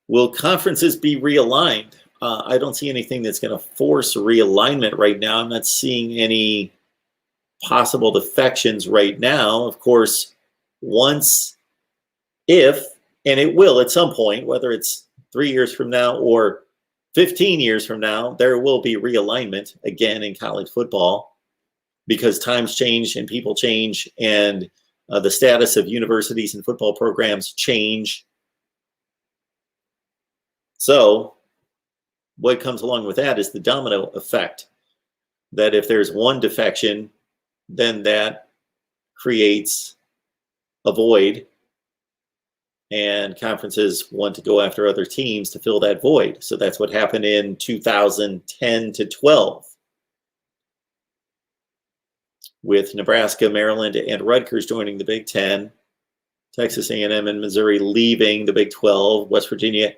Will conferences be realigned? I don't see anything that's going to force realignment right now. I'm not seeing any possible defections right now. Of course, if, and it will at some point, whether it's 3 years from now or 15 years from now, there will be realignment again in college football, because times change and people change, and the status of universities and football programs change. So what comes along with that is the domino effect, that if there's one defection, then that creates a void, and conferences want to go after other teams to fill that void. So that's what happened in 2010 to 12 with Nebraska, Maryland, and Rutgers joining the Big Ten, Texas A&M and Missouri leaving the Big 12, West Virginia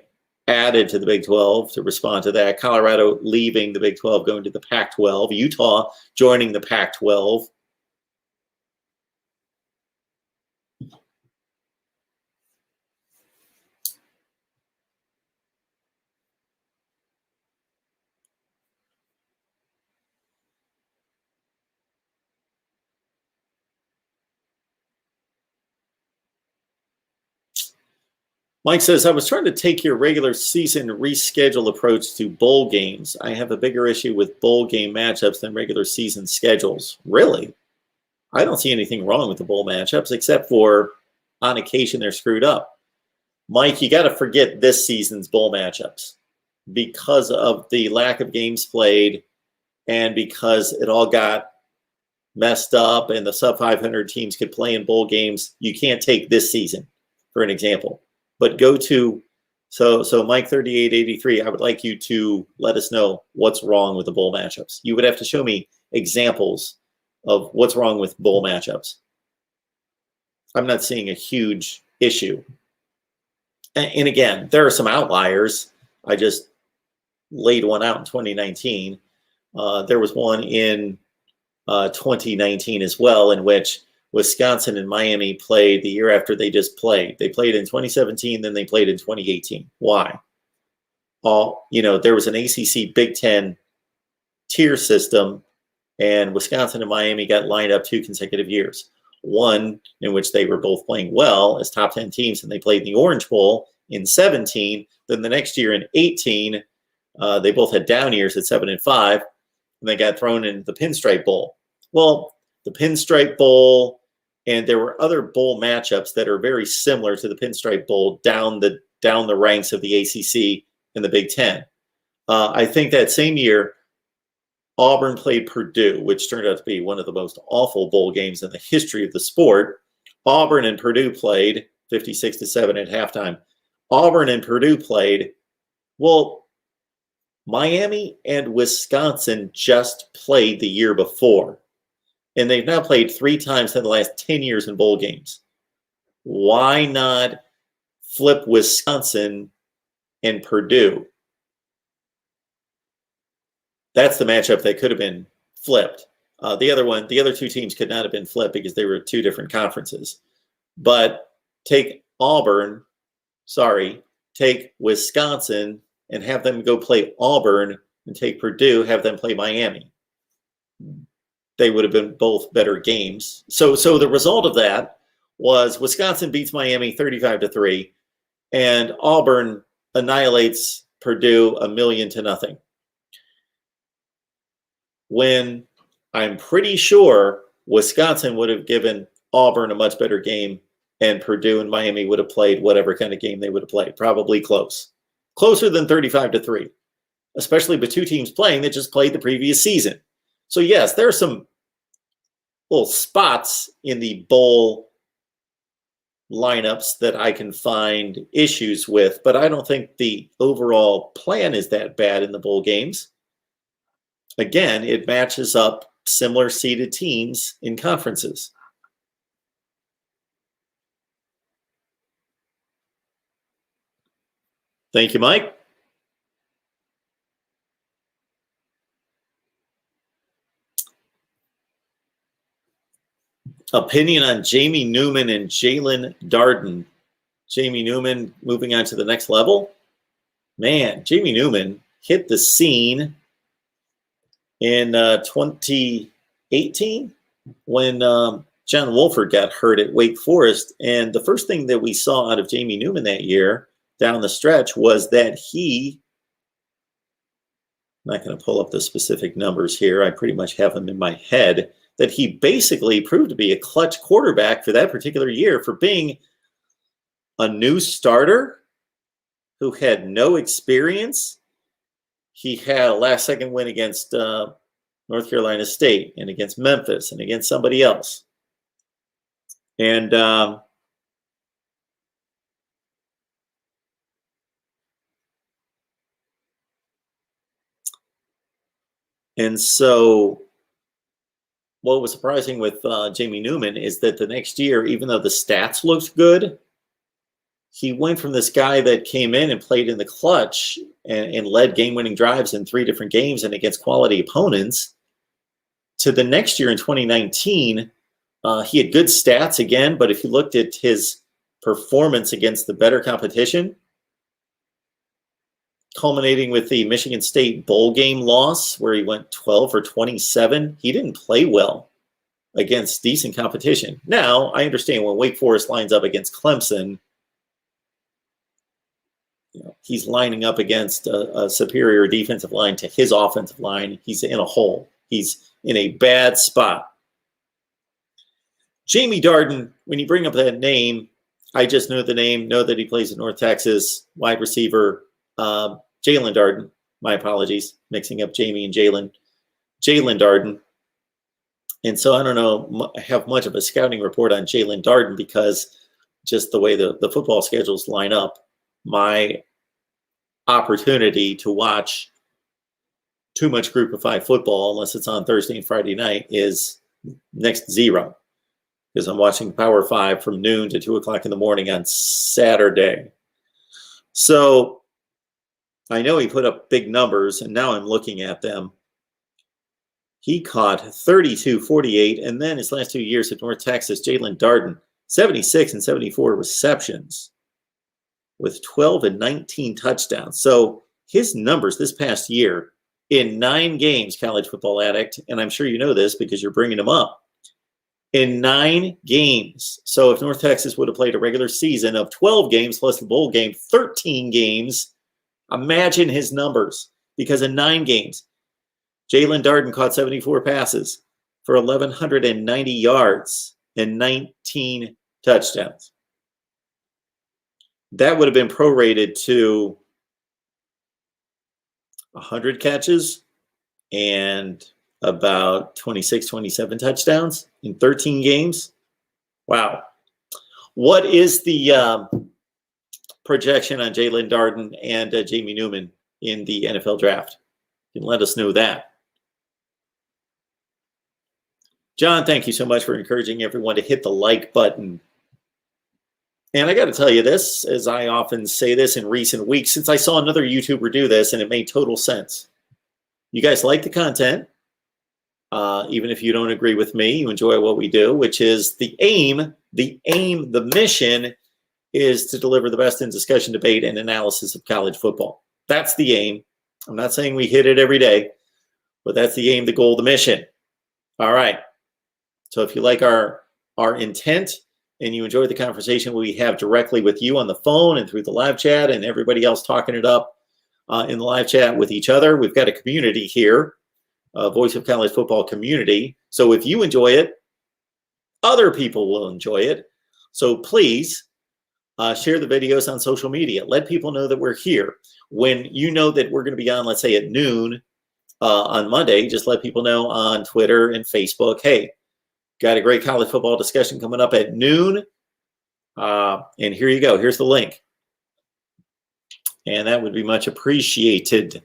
added to the Big 12 to respond to that, Colorado leaving the Big 12, going to the Pac-12, Utah joining the Pac-12. Mike says, I was trying to take your regular season reschedule approach to bowl games. I have a bigger issue with bowl game matchups than regular season schedules. Really? I don't see anything wrong with the bowl matchups, except for on occasion they're screwed up. Mike, you got to forget this season's bowl matchups because of the lack of games played and because it all got messed up and the sub 500 teams could play in bowl games. You can't take this season for an example, but go to, so Mike 3883, I would like you to let us know what's wrong with the bowl matchups. You would have to show me examples of what's wrong with bowl matchups. I'm not seeing a huge issue. And again, there are some outliers. I just laid one out in 2019. There was one in 2019 as well, in which Wisconsin and Miami played the year after they just played. They played in 2017, then they played in 2018. Why? There was an ACC Big Ten tier system, and Wisconsin and Miami got lined up 2 consecutive years. One in which they were both playing well as top 10 teams, and they played in the Orange Bowl in 17. Then the next year in 18, they both had down years at 7 and 5, and they got thrown in the Pinstripe Bowl. Well, the Pinstripe Bowl, and there were other bowl matchups that are very similar to the Pinstripe Bowl down the ranks of the ACC and the Big Ten. I think that same year, Auburn played Purdue, which turned out to be one of the most awful bowl games in the history of the sport. Auburn and Purdue played 56-7 at halftime. Auburn and Purdue played. Well, Miami and Wisconsin just played the year before, and they've now played 3 times in the last 10 years in bowl games. Why not flip Wisconsin and Purdue? That's the matchup that could have been flipped. The other 2 teams could not have been flipped because they were 2 different conferences. But take Wisconsin and have them go play Auburn, and take Purdue, have them play Miami. They would have been both better games. So the result of that was Wisconsin beats Miami 35-3, and Auburn annihilates Purdue 1,000,000-0. When I'm pretty sure Wisconsin would have given Auburn a much better game, and Purdue and Miami would have played whatever kind of game they would have played, probably closer than 35-3, especially with 2 teams playing that just played the previous season. So yes, there are some little spots in the bowl lineups that I can find issues with, but I don't think the overall plan is that bad in the bowl games. Again, it matches up similar seeded teams in conferences. Thank you, Mike. Opinion on Jamie Newman and Jalen Darden. Jamie Newman moving on to the next level. Man, Jamie Newman hit the scene in 2018 when John Wolford got hurt at Wake Forest. And the first thing that we saw out of Jamie Newman that year down the stretch was that I'm not going to pull up the specific numbers here, I pretty much have them in my head, that he basically proved to be a clutch quarterback for that particular year for being a new starter who had no experience. He had a last-second win against North Carolina State and against Memphis and against somebody else. And so what was surprising with Jamie Newman is that the next year, even though the stats looked good, he went from this guy that came in and played in the clutch and led game-winning drives in 3 different games and against quality opponents to the next year in 2019. He had good stats again, but if you looked at his performance against the better competition, culminating with the Michigan State bowl game loss where he went 12 for 27, he didn't play well against decent competition. Now, I understand when Wake Forest lines up against Clemson, he's lining up against a superior defensive line to his offensive line. He's in a hole. He's in a bad spot. Jamie Darden, when you bring up that name, I just know the name, know that he plays at North Texas, wide receiver. Jalen Darden, my apologies, mixing up Jamie and Jalen. Jalen Darden. And so I don't know, have much of a scouting report on Jalen Darden because just the way the football schedules line up, my opportunity to watch too much group of 5 football, unless it's on Thursday and Friday night, is next to zero because I'm watching Power 5 from noon to 2 o'clock in the morning on Saturday. So I know he put up big numbers, and now I'm looking at them. He caught 32, 48, and then his last 2 years at North Texas, Jalen Darden, 76 and 74 receptions with 12 and 19 touchdowns. So his numbers this past year in 9 games, College Football Addict, and I'm sure you know this because you're bringing them up, in 9 games. So if North Texas would have played a regular season of 12 games plus the bowl game, 13 games, imagine his numbers, because in 9 games, Jalen Darden caught 74 passes for 1,190 yards and 19 touchdowns. That would have been prorated to 100 catches and about 26, 27 touchdowns in 13 games. Wow. What is the projection on Jalen Darden and Jamie Newman in the NFL draft? You can let us know that. John, thank you so much for encouraging everyone to hit the like button. And I got to tell you this, as I often say this in recent weeks, since I saw another YouTuber do this and it made total sense. You guys like the content. Even if you don't agree with me, you enjoy what we do, which is the mission is to deliver the best in discussion, debate, and analysis of college football. That's the aim. I'm not saying we hit it every day, but that's the aim, the goal, the mission. All right. So if you like our intent and you enjoy the conversation we have directly with you on the phone and through the live chat and everybody else talking it up in the live chat with each other, we've got a community here, a Voice of College Football community. So if you enjoy it, other people will enjoy it. So please share the videos on social media. Let people know that we're here. When you know that we're going to be on, let's say at noon on Monday, just let people know on Twitter and Facebook, hey, got a great college football discussion coming up at noon. And here you go. Here's the link. And that would be much appreciated.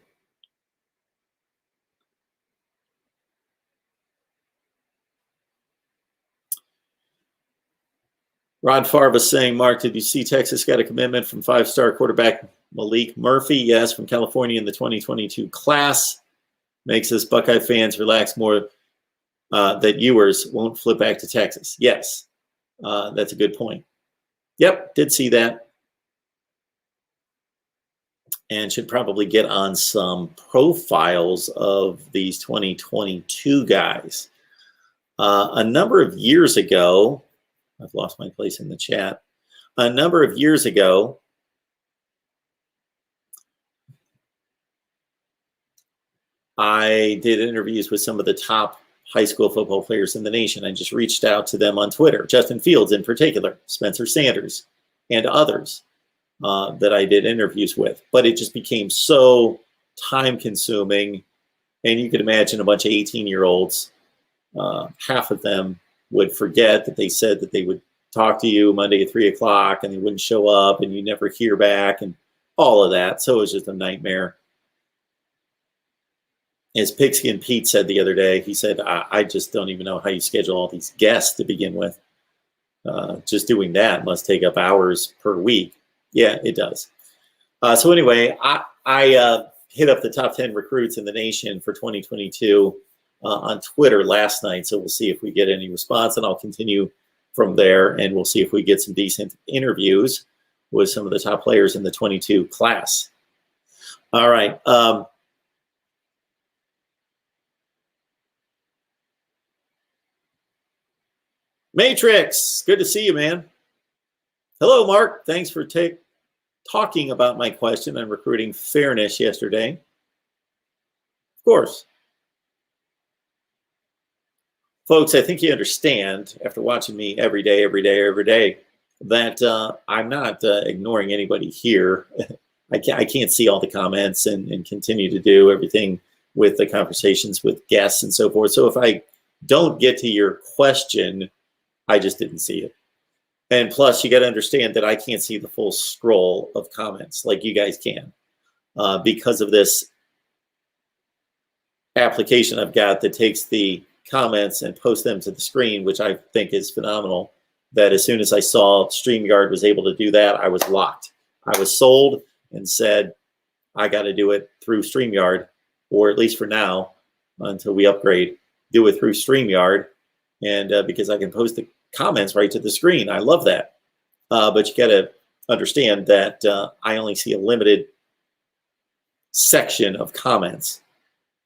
Rod Farva saying, Mark, did you see Texas got a commitment from 5-star quarterback Malik Murphy? Yes, from California in the 2022 class. Makes us Buckeye fans relax more that Ewers won't flip back to Texas. Yes, that's a good point. Yep, did see that. And should probably get on some profiles of these 2022 guys. A number of years ago, I've lost my place in the chat. A number of years ago, I did interviews with some of the top high school football players in the nation. I just reached out to them on Twitter, Justin Fields in particular, Spencer Sanders, and others that I did interviews with. But it just became so time-consuming, and you could imagine a bunch of 18-year-olds, half of them would forget that they said that they would talk to you Monday at 3 o'clock and they wouldn't show up and you never hear back and all of that. So it was just a nightmare. As Pigskin Pete said the other day, he said, I just don't even know how you schedule all these guests to begin with. Just doing that must take up hours per week. Yeah, it does. So anyway, I hit up the top 10 recruits in the nation for 2022 on Twitter last night. So we'll see if we get any response, and I'll continue from there, and we'll see if we get some decent interviews with some of the top players in the 22 class. All right. Matrix, good to see you, man. Hello, Mark. Thanks for talking about my question on recruiting fairness yesterday. Of course. Folks, I think you understand, after watching me every day, that I'm not ignoring anybody here. I can't see all the comments and continue to do everything with the conversations with guests and so forth. So if I don't get to your question. I just didn't see it. And plus, you got to understand that I can't see the full scroll of comments like you guys can because of this application I've got that takes the comments and posts them to the screen, which I think is phenomenal. That as soon as I saw StreamYard was able to do that, I was locked. I was sold and said, I got to do it through StreamYard, or at least for now, until we upgrade, do it through StreamYard. And because I can post the comments right to the screen. I love that. But you got to understand that I only see a limited section of comments.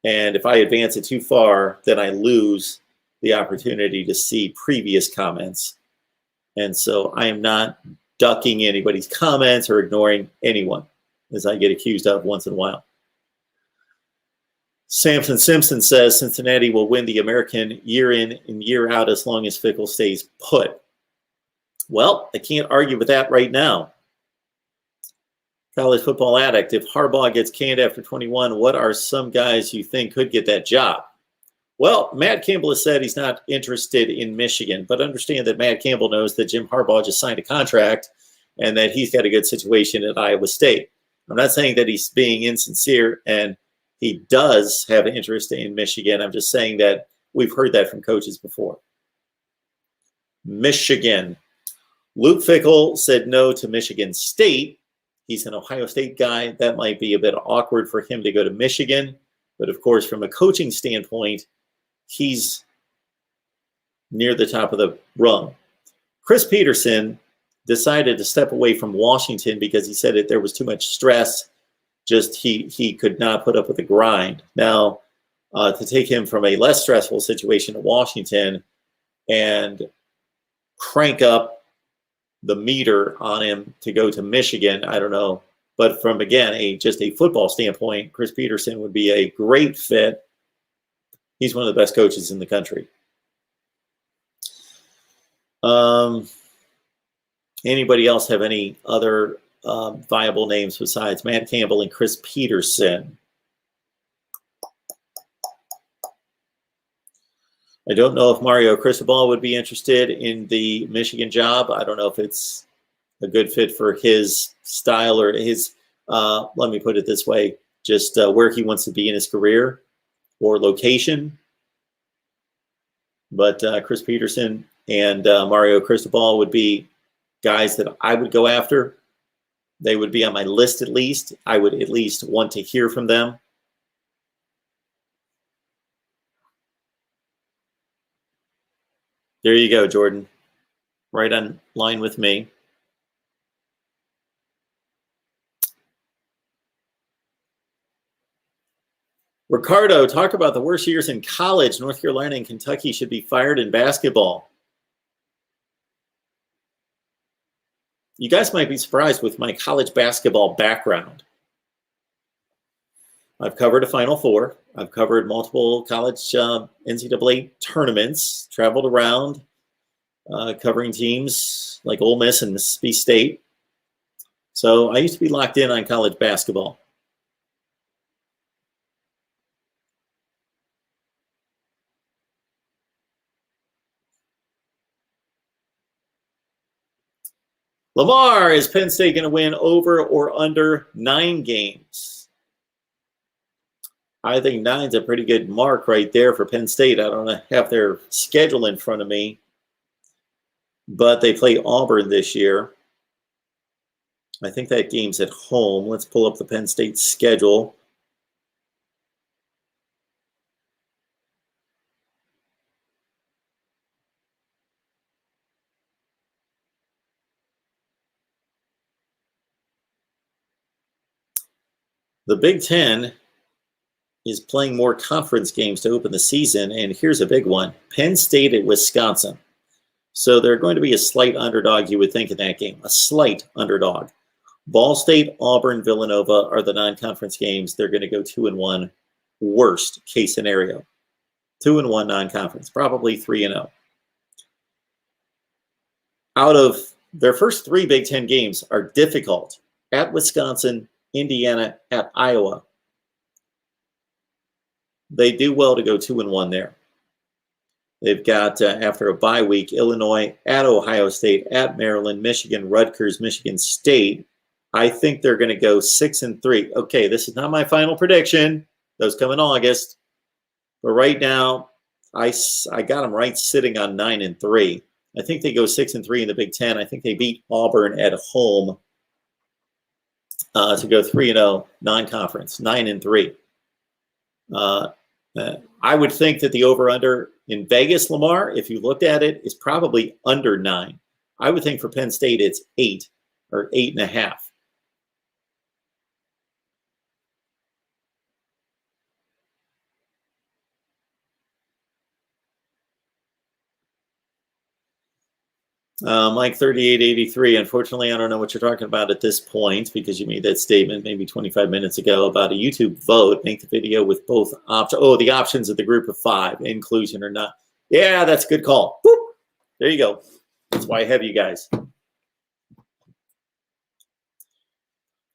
And if I advance it too far, then I lose the opportunity to see previous comments. And so I am not ducking anybody's comments or ignoring anyone, as I get accused of once in a while. Samson Simpson says Cincinnati will win the American year in and year out as long as Fickell stays put. Well, I can't argue with that right now. College football addict, if Harbaugh gets canned after 21, what are some guys you think could get that job? Well, Matt Campbell has said he's not interested in Michigan, but understand that Matt Campbell knows that Jim Harbaugh just signed a contract and that he's got a good situation at Iowa State. I'm not saying that he's being insincere, and he does have an interest in Michigan. I'm just saying that we've heard that from coaches before. Michigan. Luke Fickell said no to Michigan State. He's an Ohio State guy. That might be a bit awkward for him to go to Michigan. But of course, from a coaching standpoint, he's near the top of the rung. Chris Peterson decided to step away from Washington because he said that there was too much stress. Just he could not put up with the grind. Now, to take him from a less stressful situation at Washington and crank up the meter on him to go to Michigan, I don't know. But from, again, just a football standpoint, Chris Peterson would be a great fit. He's one of the best coaches in the country. Anybody else have any other viable names besides Matt Campbell and Chris Peterson? I don't know if Mario Cristobal would be interested in the Michigan job. I don't know if it's a good fit for his style or his, let me put it this way, just where he wants to be in his career or location. But Chris Peterson and Mario Cristobal would be guys that I would go after. They would be on my list at least. I would at least want to hear from them. There you go, Jordan. Right on line with me. Ricardo, talk about the worst years in college. North Carolina and Kentucky should be fired in basketball. You guys might be surprised with my college basketball background. I've covered a Final Four. I've covered multiple college NCAA tournaments, traveled around covering teams like Ole Miss and Mississippi State. So I used to be locked in on college basketball. Lamar, is Penn State going to win over or under 9 games? I think 9's a pretty good mark right there for Penn State. I don't have their schedule in front of me, but they play Auburn this year. I think that game's at home. Let's pull up the Penn State schedule. The Big Ten is playing more conference games to open the season, and here's a big one. Penn State at Wisconsin. So they're going to be a slight underdog, you would think, in that game. A slight underdog. Ball State, Auburn, Villanova are the non-conference games. They're going to go 2-1, worst case scenario. 2-1 non-conference, probably 3-0. Out of their first 3 Big Ten games are difficult. At Wisconsin, Indiana, at Iowa. They do well to go 2-1 there. They've got, after a bye week, Illinois, at Ohio State, at Maryland, Michigan, Rutgers, Michigan State. I think they're going to go 6-3. Okay, this is not my final prediction. Those come in August. But right now, I got them right sitting on 9-3. I think they go 6-3 in the Big Ten. I think they beat Auburn at home to go 3-0 non-conference, 9-3. I would think that the over-under in Vegas, Lamar, if you looked at it, is probably under 9. I would think for Penn State it's 8 or 8.5. Mike 3883. Unfortunately, I don't know what you're talking about at this point because you made that statement maybe 25 minutes ago about a YouTube vote. Make the video with both options. Oh, the options of the group of 5, inclusion or not. Yeah, that's a good call. Boop. There you go. That's why I have you guys.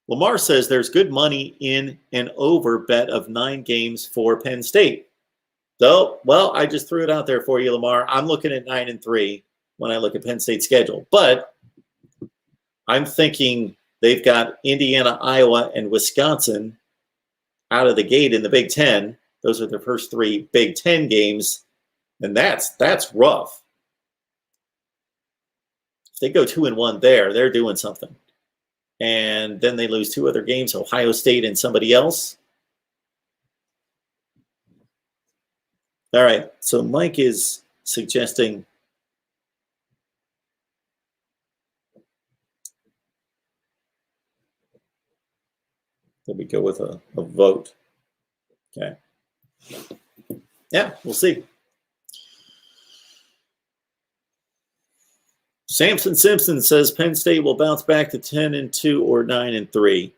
Lamar says there's good money in an over bet of 9 games for Penn State. So, well, I just threw it out there for you, Lamar. I'm looking at 9-3 when I look at Penn State's schedule. But I'm thinking they've got Indiana, Iowa, and Wisconsin out of the gate in the Big Ten. Those are their first 3 Big Ten games, and that's rough. If they go 2-1 there, they're doing something. And then they lose 2 other games, Ohio State and somebody else. All right, so Mike is suggesting that we go with a vote. Okay. Yeah, we'll see. Samson Simpson says Penn State will bounce back to 10-2 or 9-3.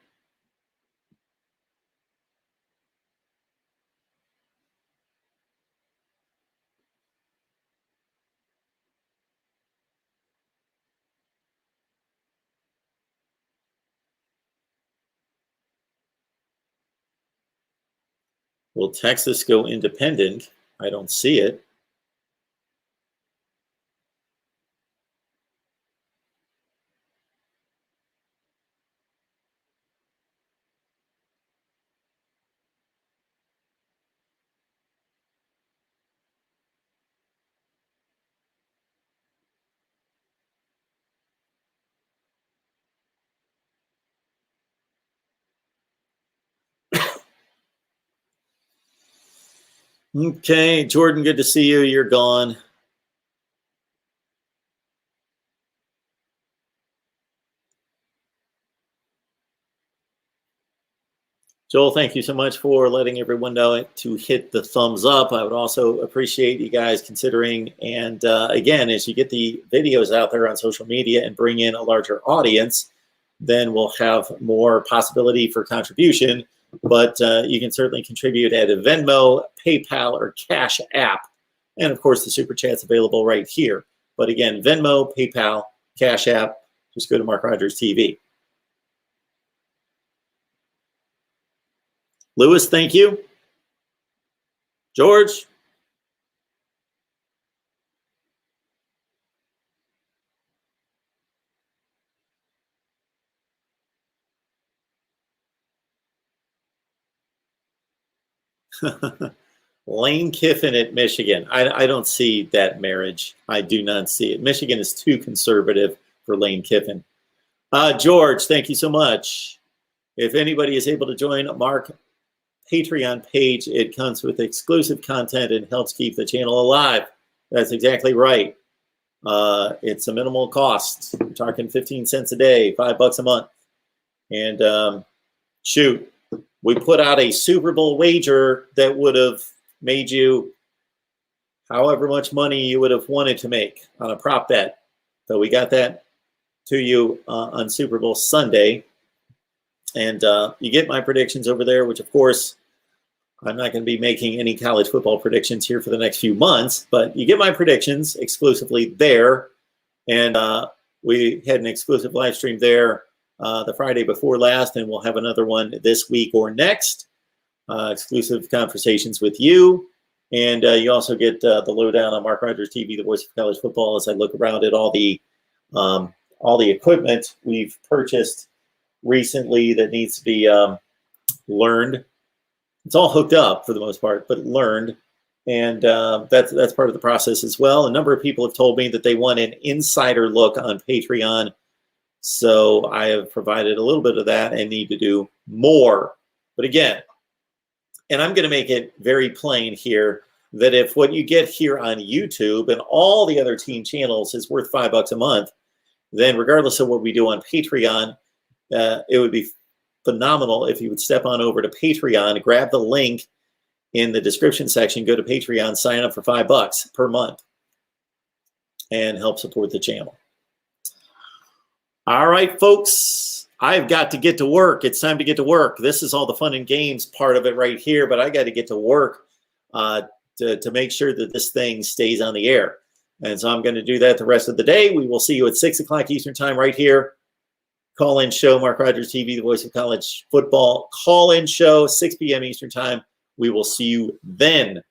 Will Texas go independent? I don't see it. Okay, Jordan, good to see you. You're gone. Joel, thank you so much for letting everyone know to hit the thumbs up. I would also appreciate you guys considering. And again, as you get the videos out there on social media and bring in a larger audience, then we'll have more possibility for contribution. But you can certainly contribute at a Venmo, PayPal, or Cash App. And of course, the Super Chat's available right here. But again, Venmo, PayPal, Cash App, just go to MarkRogersTV. Lewis, thank you. George. Lane Kiffin at Michigan. I don't see that marriage. I do not see it. Michigan is too conservative for Lane Kiffin. George, thank you so much. If anybody is able to join Mark Patreon page, it comes with exclusive content and helps keep the channel alive. That's exactly right. It's a minimal cost. We're talking 15 cents a day, $5 a month. And shoot, we put out a Super Bowl wager that would have made you however much money you would have wanted to make on a prop bet. So we got that to you on Super Bowl Sunday. And you get my predictions over there, which, of course, I'm not going to be making any college football predictions here for the next few months, but you get my predictions exclusively there. And we had an exclusive live stream there the Friday before last, and we'll have another one this week or next. Exclusive conversations with you. And you also get the lowdown on Mark Rogers TV, the voice of college football, as I look around at all the equipment we've purchased recently that needs to be learned. It's all hooked up for the most part, but learned. And that's part of the process as well. A number of people have told me that they want an insider look on Patreon. So I have provided a little bit of that and need to do more. But again, and I'm going to make it very plain here, that if what you get here on YouTube and all the other team channels is worth $5 a month, then regardless of what we do on Patreon, it would be phenomenal if you would step on over to Patreon, grab the link in the description section, go to Patreon, sign up for $5 per month, and help support the channel. All right, folks, I've got to get to work. It's time to get to work. This is all the fun and games part of it right here, but I got to get to work to make sure that this thing stays on the air. And so I'm going to do that the rest of the day. We will see you at 6 o'clock Eastern time right here. Call-in show, Mark Rogers TV, the voice of college football. Call-in show, 6 p.m. Eastern time. We will see you then.